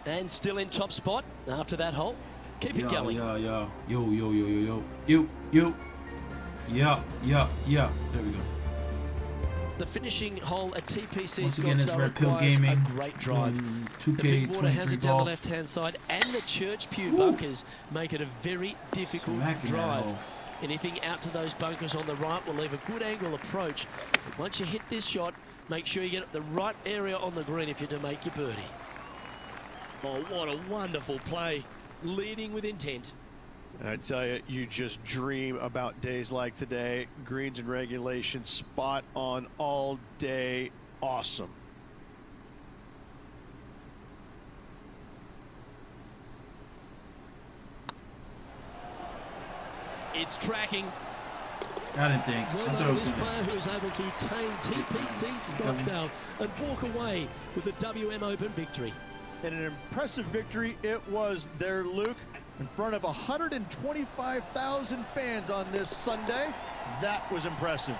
Speaker 2: And still in top spot after that hole. Keep it going.
Speaker 1: Yeah. Yo. There we go.
Speaker 2: The finishing hole at TPC
Speaker 1: Once again, it's
Speaker 2: Scottsdale
Speaker 1: Red Pill
Speaker 2: requires
Speaker 1: Gaming.
Speaker 2: a great drive.
Speaker 1: 2K
Speaker 2: The big water has it down the
Speaker 1: golf.
Speaker 2: left-hand side, and the church pew bunkers make it a very difficult
Speaker 1: Smacking that
Speaker 2: drive.
Speaker 1: hole.
Speaker 2: Anything out to those bunkers on the right will leave a good angle approach. But once you hit this shot, make sure you get at the right area on the green if you're to make your birdie. Oh, what a wonderful play. Leading with intent.
Speaker 5: I tell you, you just dream about days like today. Greens and regulation, spot on all day. Awesome.
Speaker 2: It's tracking.
Speaker 1: I didn't think.
Speaker 2: Well
Speaker 1: I thought
Speaker 2: done
Speaker 1: it
Speaker 2: to
Speaker 1: was
Speaker 2: this
Speaker 1: gonna.
Speaker 2: player who was able to tame TPC Scottsdale and walk away with the WM Open victory.
Speaker 5: And an impressive victory it was there, Luke, in front of 125,000 fans on this Sunday. That was impressive.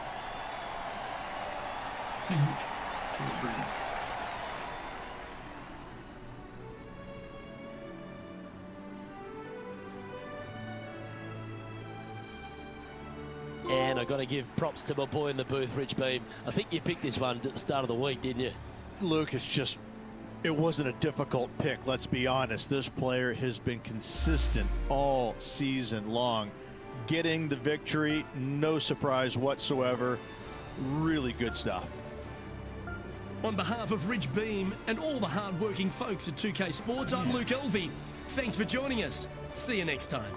Speaker 2: And I got to give props to my boy in the booth, Rich Beam. I think you picked this one at the start of the week, didn't you?
Speaker 5: Luke, it wasn't a difficult pick, let's be honest. This player has been consistent all season long. Getting the victory, no surprise whatsoever. Really good stuff.
Speaker 2: On behalf of Rich Beam and all the hard-working folks at 2K Sports, I'm Luke Elvey. Thanks for joining us. See you next time.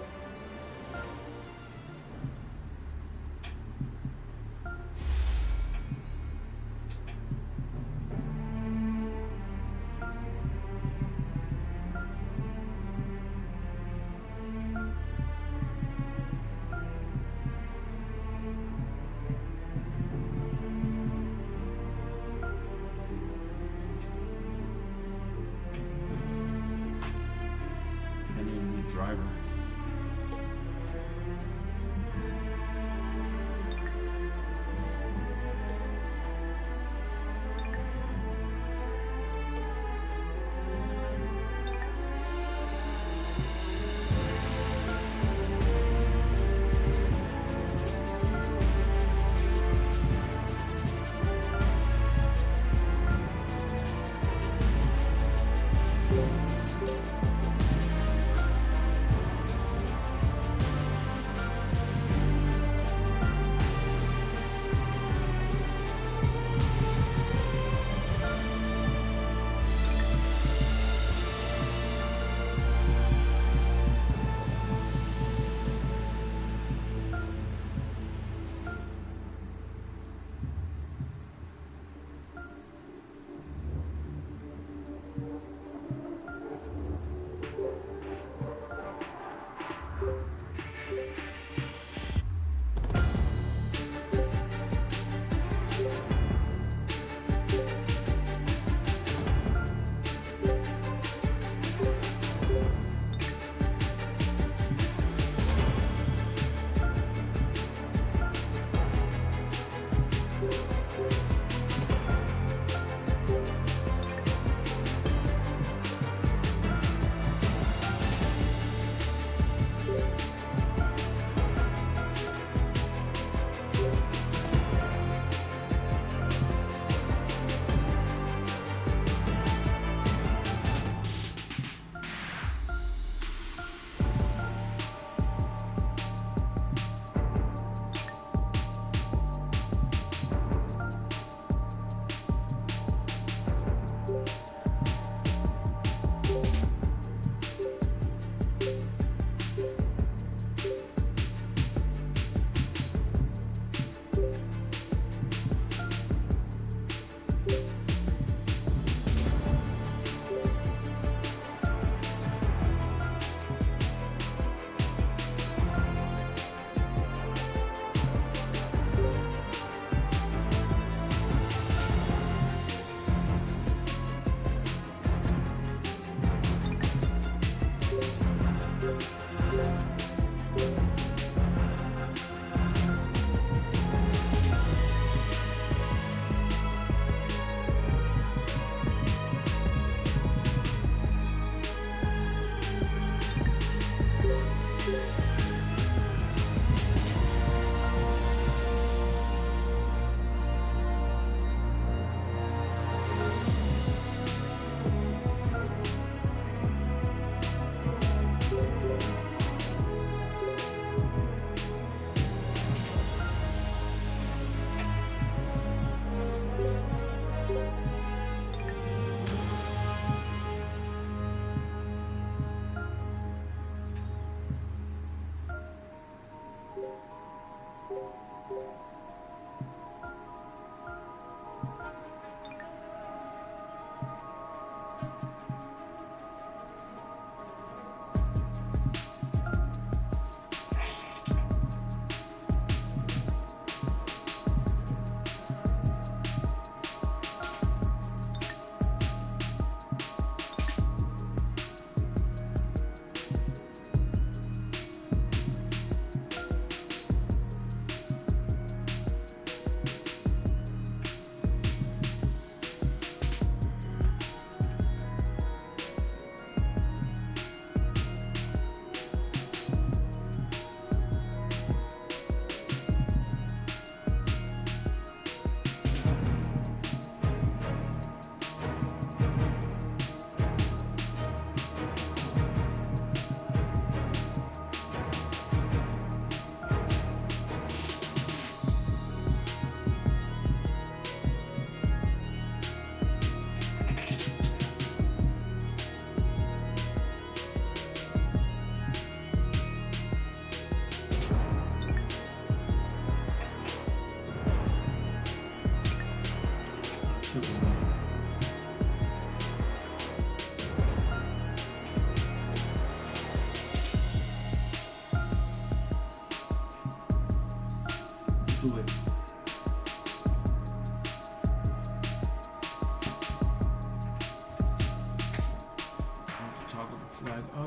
Speaker 1: I need a new driver.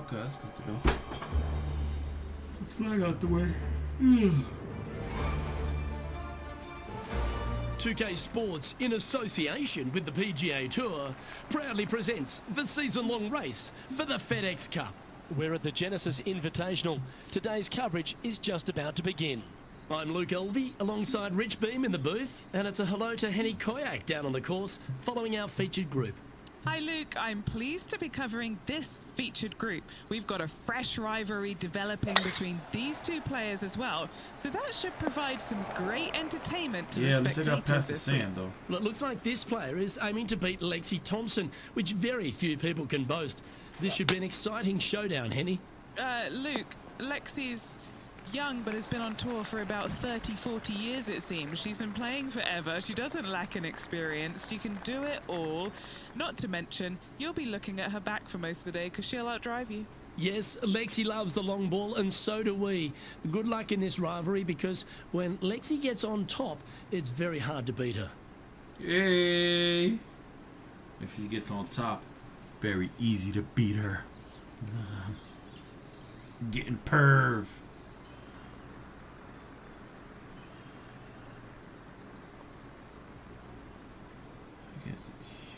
Speaker 1: Okay, that's good to know. Flag out the way.
Speaker 2: 2K Sports, in association with the PGA Tour, proudly presents the season-long race for the FedEx Cup. We're at the Genesis Invitational. Today's coverage is just about to begin. I'm Luke Elvey, alongside Rich Beam in the booth, and it's a hello to Henny Koyak down on the course, following our featured group.
Speaker 3: Hi Luke, I'm pleased to be covering this featured group. We've got a fresh rivalry developing between these two players as well, so that should provide some great entertainment to the spectators.
Speaker 1: Yeah, past the sand though.
Speaker 2: Well, it looks like this player is aiming to beat Lexi Thompson, which very few people can boast. This should be an exciting showdown, Henny.
Speaker 3: Luke, Lexi's young but has been on tour for about 30-40 years, it seems. She's been playing forever. She doesn't lack in experience. She can do it all. Not to mention, you'll be looking at her back for most of the day because she'll outdrive you.
Speaker 2: Yes, Lexi loves the long ball, and so do we. Good luck in this rivalry, because when Lexi gets on top, it's very hard to beat her.
Speaker 1: Yay! If she gets on top, very easy to beat her. Getting perv.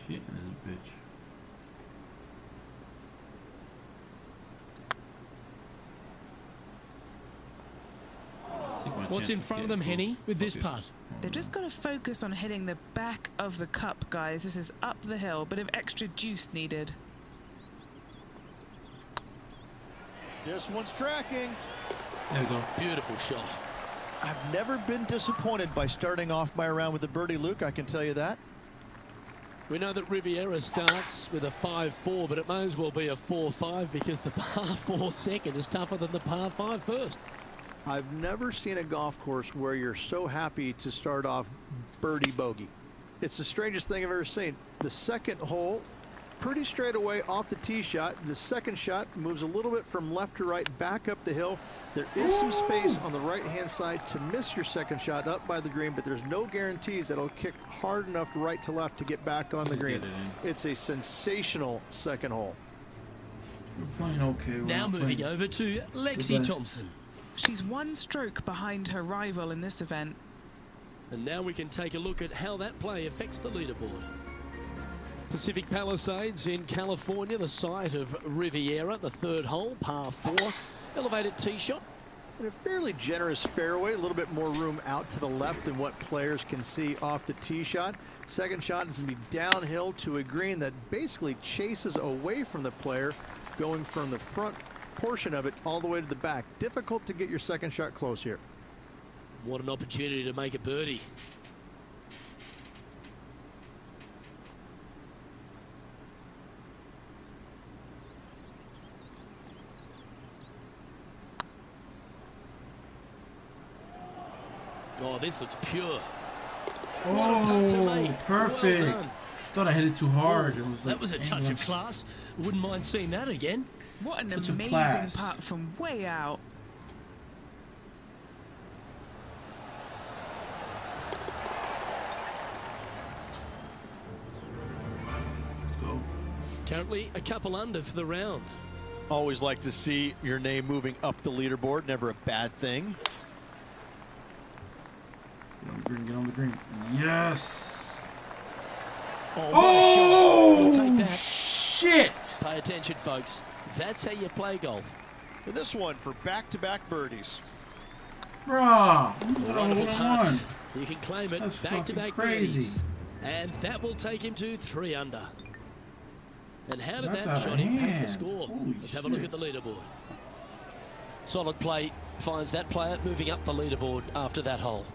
Speaker 1: Shit in this bitch.
Speaker 2: What's in front of them, Henny, with this putt?
Speaker 3: They've just got to focus on hitting the back of the cup, guys. This is up the hill, bit of extra juice needed.
Speaker 4: This one's tracking.
Speaker 1: There we go.
Speaker 2: Beautiful shot.
Speaker 4: I've never been disappointed by starting off my round with a birdie, Luke, I can tell you that.
Speaker 2: We know that Riviera starts with a 5-4, but it may as well be a 4-5 because the par 4 second is tougher than the par 5 first.
Speaker 4: I've never seen a golf course where you're so happy to start off birdie bogey. It's the strangest thing I've ever seen. The second hole, pretty straight away off the tee shot. The second shot moves a little bit from left to right, back up the hill. There is some space on the right-hand side to miss your second shot up by the green, but there's no guarantees that it'll kick hard enough right to left to get back on the green. It's a sensational second hole.
Speaker 1: We're playing okay.
Speaker 2: Now moving over to Lexi Thompson.
Speaker 3: She's one stroke behind her rival in this event.
Speaker 2: And now we can take a look at how that play affects the leaderboard. Pacific Palisades in California, the site of Riviera, the third hole, par 4. Elevated tee shot.
Speaker 4: And a fairly generous fairway, a little bit more room out to the left than what players can see off the tee shot. Second shot is going to be downhill to a green that basically chases away from the player, going from the front portion of it all the way to the back. Difficult to get your second shot close here.
Speaker 2: What an opportunity to make a birdie. Oh, this looks pure. What a putt to make.
Speaker 1: Perfect.
Speaker 2: Well done.
Speaker 1: Thought I hit it too hard.
Speaker 2: Oh, that was a touch of class. Wouldn't mind seeing that again.
Speaker 3: What an
Speaker 1: Such
Speaker 3: amazing putt from way out.
Speaker 1: Let's go.
Speaker 2: Currently a couple under for the round.
Speaker 4: Always like to see your name moving up the leaderboard. Never a bad thing.
Speaker 1: Get on the green, get on the green. Yes!
Speaker 2: Oh, we'll take that.
Speaker 1: Shit!
Speaker 2: Pay attention, folks. That's how you play golf.
Speaker 4: And this one for back-to-back birdies.
Speaker 1: Bruh!
Speaker 2: Wonderful putt. You can claim it.
Speaker 1: That's
Speaker 2: Back-to-back
Speaker 1: crazy.
Speaker 2: birdies. And that will take him to 3 under. And how did
Speaker 1: That's
Speaker 2: that
Speaker 1: out
Speaker 2: shot
Speaker 1: of
Speaker 2: impact the
Speaker 1: hand.
Speaker 2: score?
Speaker 1: Holy
Speaker 2: Let's have a look
Speaker 1: shit.
Speaker 2: at the leaderboard. Solid play finds that player moving up the leaderboard after that hole.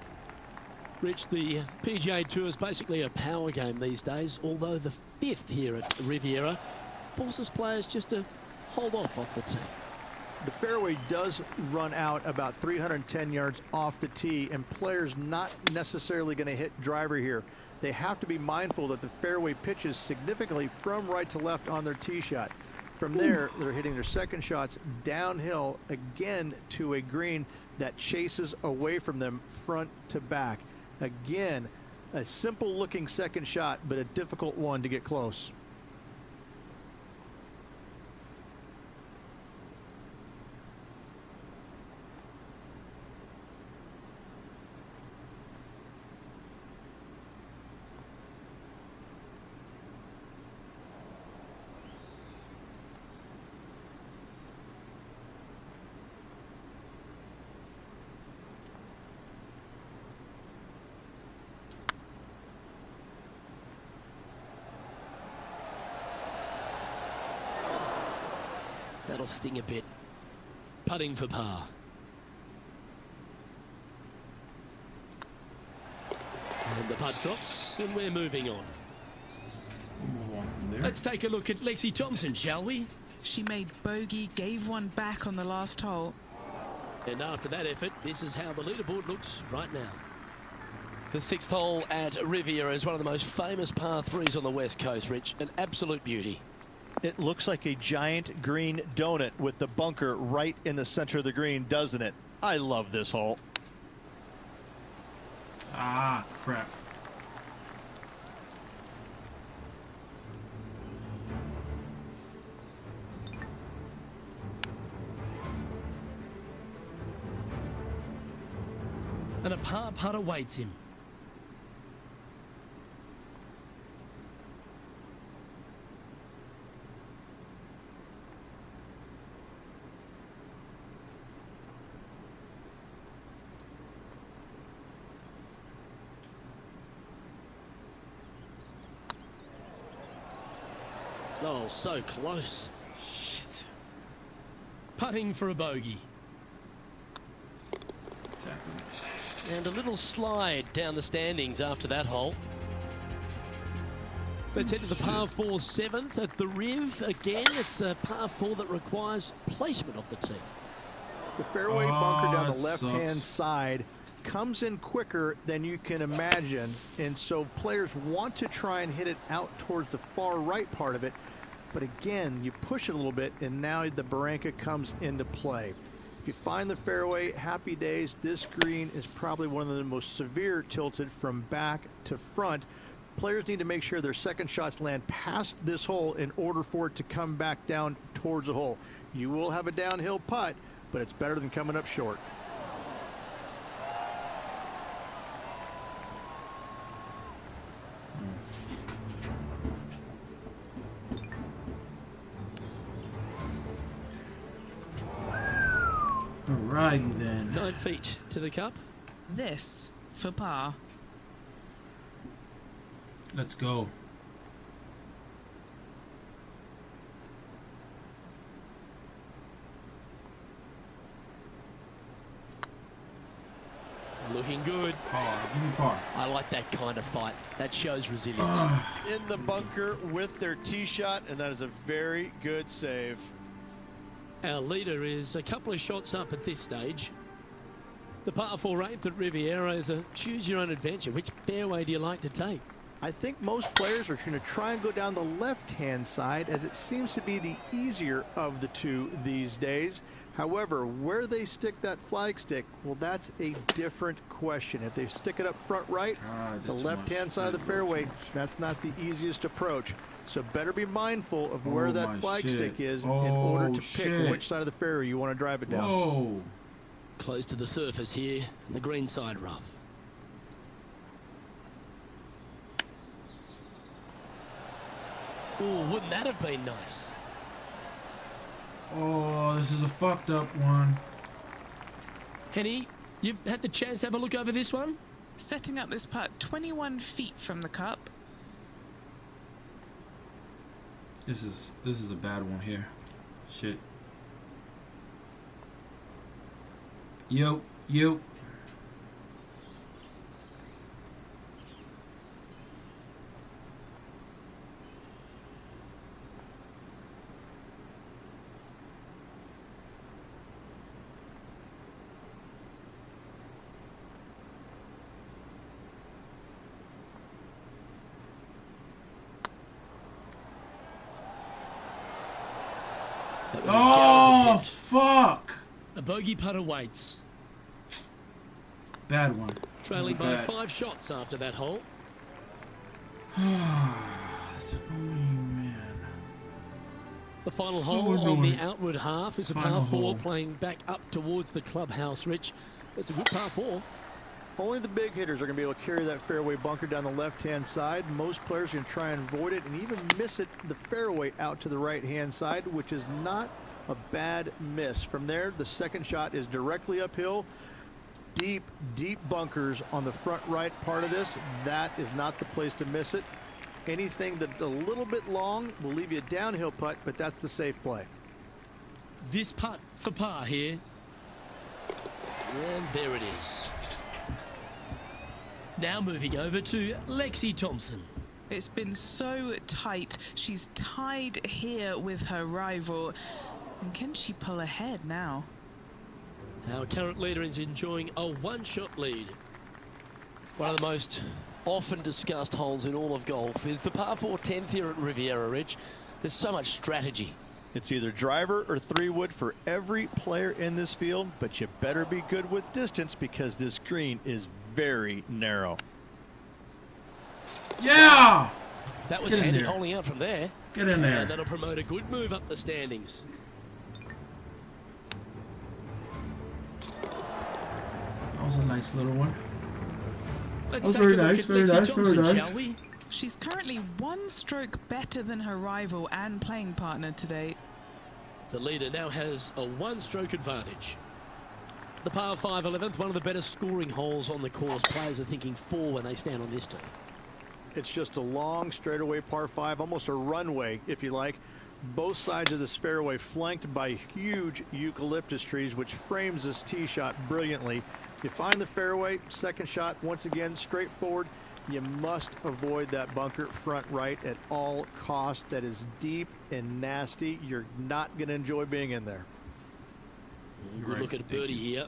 Speaker 2: Rich, the PGA Tour is basically a power game these days, although the 5th here at Riviera forces players just to hold off the tee.
Speaker 4: The fairway does run out about 310 yards off the tee, and players not necessarily going to hit driver here. They have to be mindful that the fairway pitches significantly from right to left on their tee shot. From there, they're hitting their second shots downhill again to a green that chases away from them front to back. Again, a simple looking second shot, but a difficult one to get close.
Speaker 2: that'll sting a bit. Putting for par. And the putt drops, and we're moving on.
Speaker 1: We'll move on from there.
Speaker 2: Let's take a look at Lexi Thompson, shall we?
Speaker 3: She made bogey, gave one back on the last hole.
Speaker 2: And after that effort, this is how the leaderboard looks right now. The 6th hole at Riviera is one of the most famous par 3s on the West Coast, Rich. An absolute beauty.
Speaker 5: It looks like a giant green donut with the bunker right in the center of the green, doesn't it? I love this hole.
Speaker 1: Ah, crap.
Speaker 2: And a par putt awaits him. Oh, so close.
Speaker 1: Shit.
Speaker 2: Putting for a bogey.
Speaker 1: Tapping.
Speaker 2: And a little slide down the standings after that hole. Let's head to the par 4 7th at the Riv. Again, it's a par 4 that requires placement of the tee.
Speaker 5: The fairway bunker down
Speaker 1: that
Speaker 5: the left-hand
Speaker 1: sucks.
Speaker 5: side comes in quicker than you can imagine, and so players want to try and hit it out towards the far right part of it. But again, you push it a little bit, and now the barranca comes into play. If you find the fairway, happy days. This green is probably one of the most severe tilted from back to front. Players need to make sure their second shots land past this hole in order for it to come back down towards the hole. You will have a downhill putt, but it's better than coming up short.
Speaker 1: Alrighty then.
Speaker 2: 9 feet to the cup.
Speaker 3: This for par.
Speaker 1: Let's go.
Speaker 2: Looking good.
Speaker 1: Par. Give me par.
Speaker 2: I like that kind of fight. That shows resilience.
Speaker 5: In the bunker with their tee shot, and that is a very good save.
Speaker 2: Our leader is a couple of shots up at this stage. The par 4 8th at Riviera is a choose your own adventure. Which fairway do you like to take?
Speaker 5: I think most players are going to try and go down the left-hand side, as it seems to be the easier of the two these days. However, where they stick that flag stick, well, that's a different question. If they stick it up front right, the left-hand side of the fairway, that's not the easiest approach. So better be mindful of where that flag stick is in order to pick which side of the fairway you want to drive it down.
Speaker 1: Whoa.
Speaker 2: Close to the surface here, and the green side rough. Oh, wouldn't that have been nice?
Speaker 1: Oh, this is a fucked up one.
Speaker 2: Henny, you've had the chance to have a look over this one?
Speaker 3: Setting up this putt 21 feet from the cup.
Speaker 1: This is a bad one here. Shit. Yo.
Speaker 2: That was a gallant
Speaker 1: Oh,
Speaker 2: attempt.
Speaker 1: fuck.
Speaker 2: A bogey putt awaits.
Speaker 1: Bad one.
Speaker 2: Trailing
Speaker 1: This is
Speaker 2: by
Speaker 1: bad.
Speaker 2: 5 shots after that hole.
Speaker 1: That's annoying, man.
Speaker 2: The final
Speaker 1: So
Speaker 2: hole on
Speaker 1: annoying.
Speaker 2: the outward half is a
Speaker 1: Final
Speaker 2: par 4
Speaker 1: hole.
Speaker 2: playing back up towards the clubhouse, Rich. It's a good par 4.
Speaker 5: Only the big hitters are going to be able to carry that fairway bunker down the left-hand side. Most players are going to try and avoid it and even miss it the fairway out to the right-hand side, which is not a bad miss. From there, the second shot is directly uphill. Deep bunkers on the front right part of this. That is not the place to miss it. Anything that's a little bit long will leave you a downhill putt, but that's the safe play.
Speaker 2: this putt for par here. And there it is. Now moving over to Lexi Thompson.
Speaker 3: It's been so tight. She's tied here with her rival. And can she pull ahead now?
Speaker 2: Our current leader is enjoying a one-shot lead. One of the most often discussed holes in all of golf is the par 4 10th here at Riviera Ridge. There's so much strategy.
Speaker 4: It's either driver or 3-wood for every player in this field, but you better be good with distance because this green is very narrow.
Speaker 1: Yeah!
Speaker 2: That was
Speaker 1: Get in
Speaker 2: handy
Speaker 1: there.
Speaker 2: holding out from there.
Speaker 1: Get in there.
Speaker 2: And that'll promote a good move up the standings.
Speaker 1: That was a nice little one.
Speaker 2: Let's
Speaker 1: That was
Speaker 2: take
Speaker 1: very
Speaker 2: a look
Speaker 1: nice,
Speaker 2: at
Speaker 1: very
Speaker 2: Lexi
Speaker 1: nice,
Speaker 2: Thompson,
Speaker 1: very nice.
Speaker 2: shall we?
Speaker 3: She's currently 1 stroke better than her rival and playing partner today.
Speaker 2: The leader now has a 1-stroke advantage. The par 5 11th, one of the better scoring holes on the course. Players are thinking 4 when they stand on this tee.
Speaker 4: It's just a long straightaway par 5, almost a runway, if you like. Both sides of this fairway flanked by huge eucalyptus trees, which frames this tee shot brilliantly. You find the fairway, second shot, once again, straightforward. You must avoid that bunker front right at all costs. That is deep and nasty. You're not going to enjoy being in there.
Speaker 2: Good
Speaker 1: Right,
Speaker 2: look at a
Speaker 1: thank
Speaker 2: birdie
Speaker 1: you.
Speaker 2: here.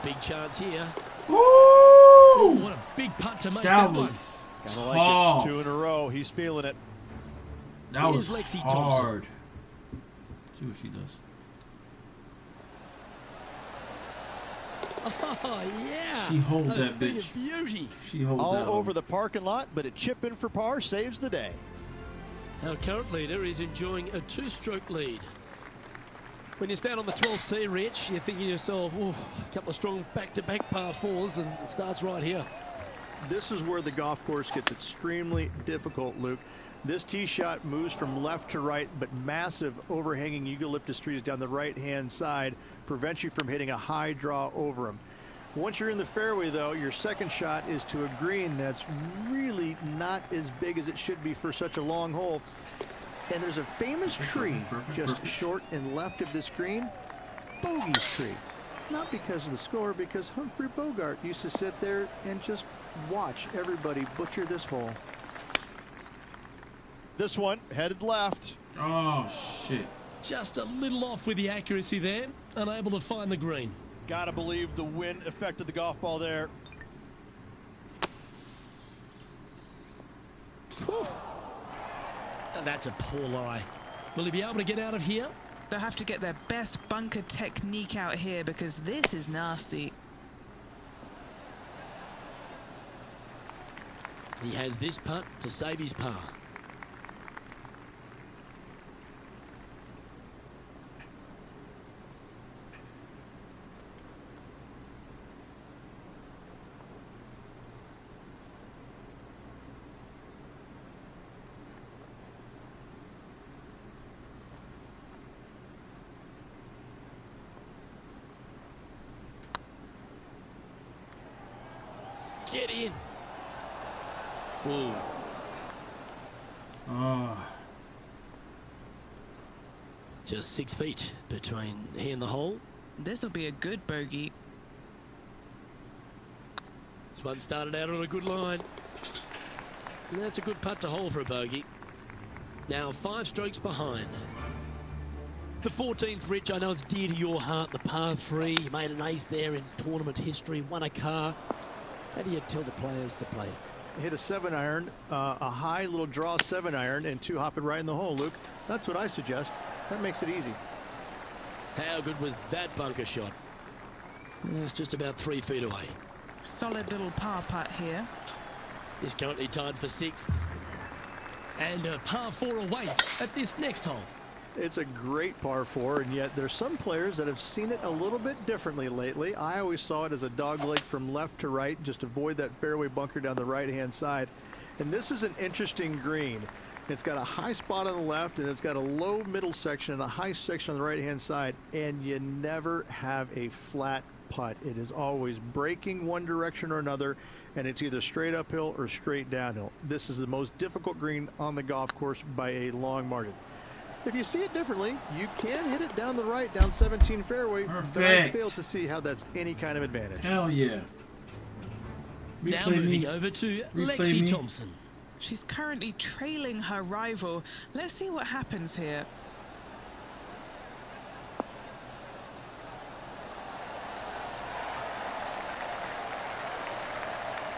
Speaker 2: Big chance here.
Speaker 1: Woo!
Speaker 2: Oh, what a big putt to make
Speaker 1: That
Speaker 2: that one.
Speaker 1: was
Speaker 4: Kind of like
Speaker 1: tough.
Speaker 4: it. 2 in a row. He's feeling it.
Speaker 1: That was
Speaker 2: Here's Lexi Thompson.
Speaker 1: hard. See what she does.
Speaker 2: Oh, yeah.
Speaker 1: She hold
Speaker 2: A
Speaker 1: that
Speaker 2: thing
Speaker 1: bitch.
Speaker 2: of beauty.
Speaker 1: She holds
Speaker 4: All
Speaker 1: that
Speaker 4: over
Speaker 1: one.
Speaker 4: the parking lot, but a chip in for par saves the day.
Speaker 2: Our current leader is enjoying a 2-stroke lead. When you stand on the 12th tee, Rich, you're thinking to yourself, oh, a couple of strong back-to-back par 4s, and it starts right here.
Speaker 4: This is where the golf course gets extremely difficult, Luke. This tee shot moves from left to right, but massive overhanging eucalyptus trees down the right-hand side prevents you from hitting a high draw over them. Once you're in the fairway, though, your second shot is to a green that's really not as big as it should be for such a long hole. And there's a famous tree just short and left of this green, Bogey's tree. Not because of the score, because Humphrey Bogart used to sit there and just watch everybody butcher this hole. This one headed left.
Speaker 1: Oh, shit.
Speaker 2: Just a little off with the accuracy there, unable to find the green.
Speaker 4: Gotta believe the wind affected the golf ball there.
Speaker 2: Whew. And that's a poor lie. Will he be able to get out of here?
Speaker 3: They'll have to get their best bunker technique out here because this is nasty.
Speaker 2: He has this putt to save his par. Get in. Whoa.
Speaker 1: Ah.
Speaker 2: Just 6 feet between he and the hole.
Speaker 3: This will be a good bogey.
Speaker 2: This one started out on a good line. And that's a good putt to hole for a bogey. Now 5 strokes behind. The 14th, Rich, I know it's dear to your heart, the par 3. You made an ace there in tournament history, won a car. How do you tell the players to play it?
Speaker 5: hit a 7-iron, a high little draw 7-iron, and 2 hop it right in the hole, Luke. That's what I suggest. That makes it easy.
Speaker 2: How good was that bunker shot? It's just about 3 feet away.
Speaker 3: Solid little par putt here.
Speaker 2: He's currently tied for 6th. And a par 4 awaits at this next hole.
Speaker 5: It's a great par 4, and yet there's some players that have seen it a little bit differently lately. I always saw it as a dogleg from left to right, just avoid that fairway bunker down the right-hand side. And this is an interesting green. It's got a high spot on the left, and it's got a low middle section and a high section on the right-hand side, and you never have a flat putt. It is always breaking one direction or another, and it's either straight uphill or straight downhill. This is the most difficult green on the golf course by a long margin. If you see it differently, you can hit it down the right, down 17 fairway.
Speaker 1: Perfect.
Speaker 5: But I fail to see how that's any kind of advantage.
Speaker 1: Hell yeah.
Speaker 2: Now
Speaker 1: Replay
Speaker 2: moving
Speaker 1: me.
Speaker 2: over to
Speaker 1: Replay
Speaker 2: Lexi
Speaker 1: me.
Speaker 2: Thompson.
Speaker 3: She's currently trailing her rival. Let's see what happens here.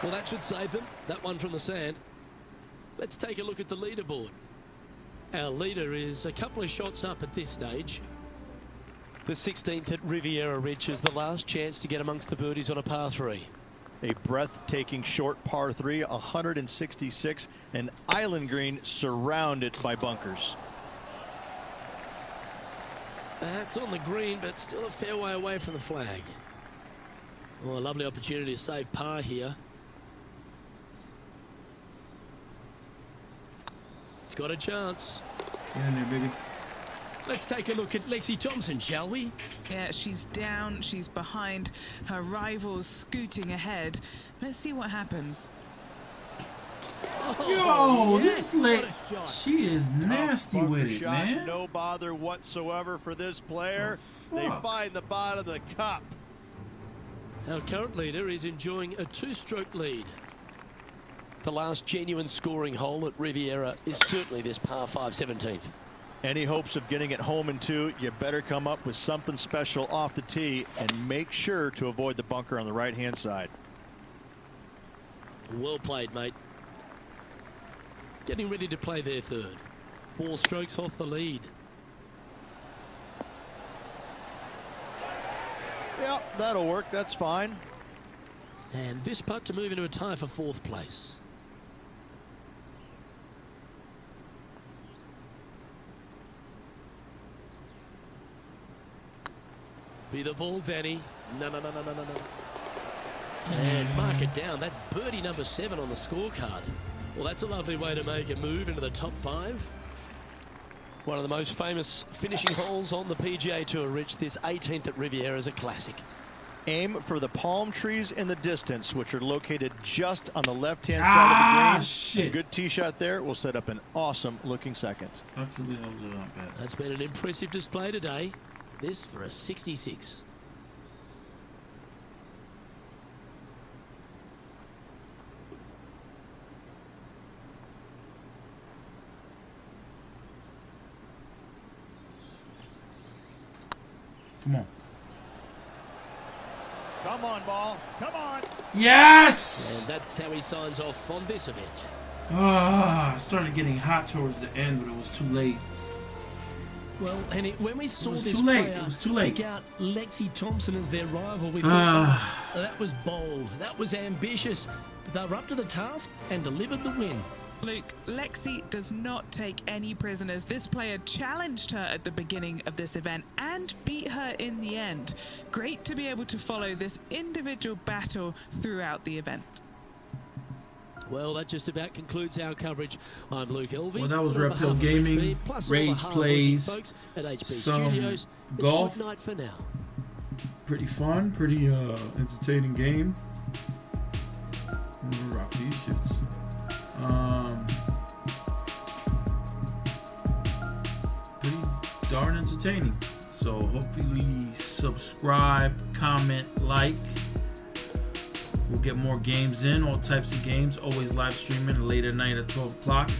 Speaker 2: Well, that should save them. That one from the sand. Let's take a look at the leaderboard. Our leader is a couple of shots up at this stage. The 16th at Riviera Ridge is the last chance to get amongst the birdies on a par 3.
Speaker 5: A breathtaking short par 3, 166, an island green surrounded by bunkers.
Speaker 2: That's on the green, but still a fair way away from the flag. Well, a lovely opportunity to save par here. It's got a chance.
Speaker 1: Get in there, baby.
Speaker 2: Let's take a look at Lexi Thompson, shall we?
Speaker 3: Yeah, she's down, she's behind, her rival's scooting ahead. Let's see what happens.
Speaker 1: Yo,
Speaker 2: yes,
Speaker 1: this leg,
Speaker 2: what a shot.
Speaker 1: she is nasty
Speaker 5: Bunker
Speaker 1: with it,
Speaker 5: shot,
Speaker 1: man.
Speaker 5: no bother whatsoever for this player.
Speaker 1: The
Speaker 5: They
Speaker 1: fuck?
Speaker 5: find the bottom of the cup.
Speaker 2: Our current leader is enjoying a 2-stroke lead. The last genuine scoring hole at Riviera is certainly this par 5 17th.
Speaker 5: Any hopes of getting it home in 2, you better come up with something special off the tee and make sure to avoid the bunker on the right-hand side.
Speaker 2: Well played, mate. Getting ready to play their 3rd. 4 strokes off the lead.
Speaker 5: Yep, that'll work. That's fine.
Speaker 2: And this putt to move into a tie for 4th place. Be the ball, Danny. No. And mark it down. That's birdie number 7 on the scorecard. Well, that's a lovely way to make a move into the top 5. One of the most famous finishing holes on the PGA Tour, Rich. This 18th at Riviera is a classic.
Speaker 5: Aim for the palm trees in the distance, which are located just on the left-hand side of the green.
Speaker 1: Shit.
Speaker 5: A good tee shot there will set up an awesome-looking second.
Speaker 1: Actually, that was not bad.
Speaker 2: That's been an impressive display today. This for a 66.
Speaker 1: Come on.
Speaker 5: Come on, ball. Come on.
Speaker 1: Yes!
Speaker 2: And that's how he signs off on this event.
Speaker 1: Ah, it started getting hot towards the end, but it was too late.
Speaker 2: Well, Henny, when we saw
Speaker 1: was
Speaker 2: this
Speaker 1: too late.
Speaker 2: player
Speaker 1: It was too late.
Speaker 2: pick out Lexi Thompson as their rival, we thought that was bold, that was ambitious, but they were up to the task and delivered the win.
Speaker 3: Luke, Lexi does not take any prisoners. This player challenged her at the beginning of this event and beat her in the end. Great to be able to follow this individual battle throughout the event.
Speaker 2: Well, that just about concludes our coverage. I'm Luke Elvey.
Speaker 1: Well, that was
Speaker 2: On
Speaker 1: Red
Speaker 2: behalf
Speaker 1: Pill
Speaker 2: of
Speaker 1: Gaming,
Speaker 2: HB, plus all the
Speaker 1: Rage
Speaker 2: hard-working
Speaker 1: Plays,
Speaker 2: folks at HB
Speaker 1: some
Speaker 2: Studios. It's
Speaker 1: golf.
Speaker 2: good night for now.
Speaker 1: Pretty fun, pretty entertaining game. I'm gonna rock these shits. Pretty darn entertaining. So hopefully subscribe, comment, like. We'll get more games in, all types of games. Always live streaming late at night at 12 o'clock.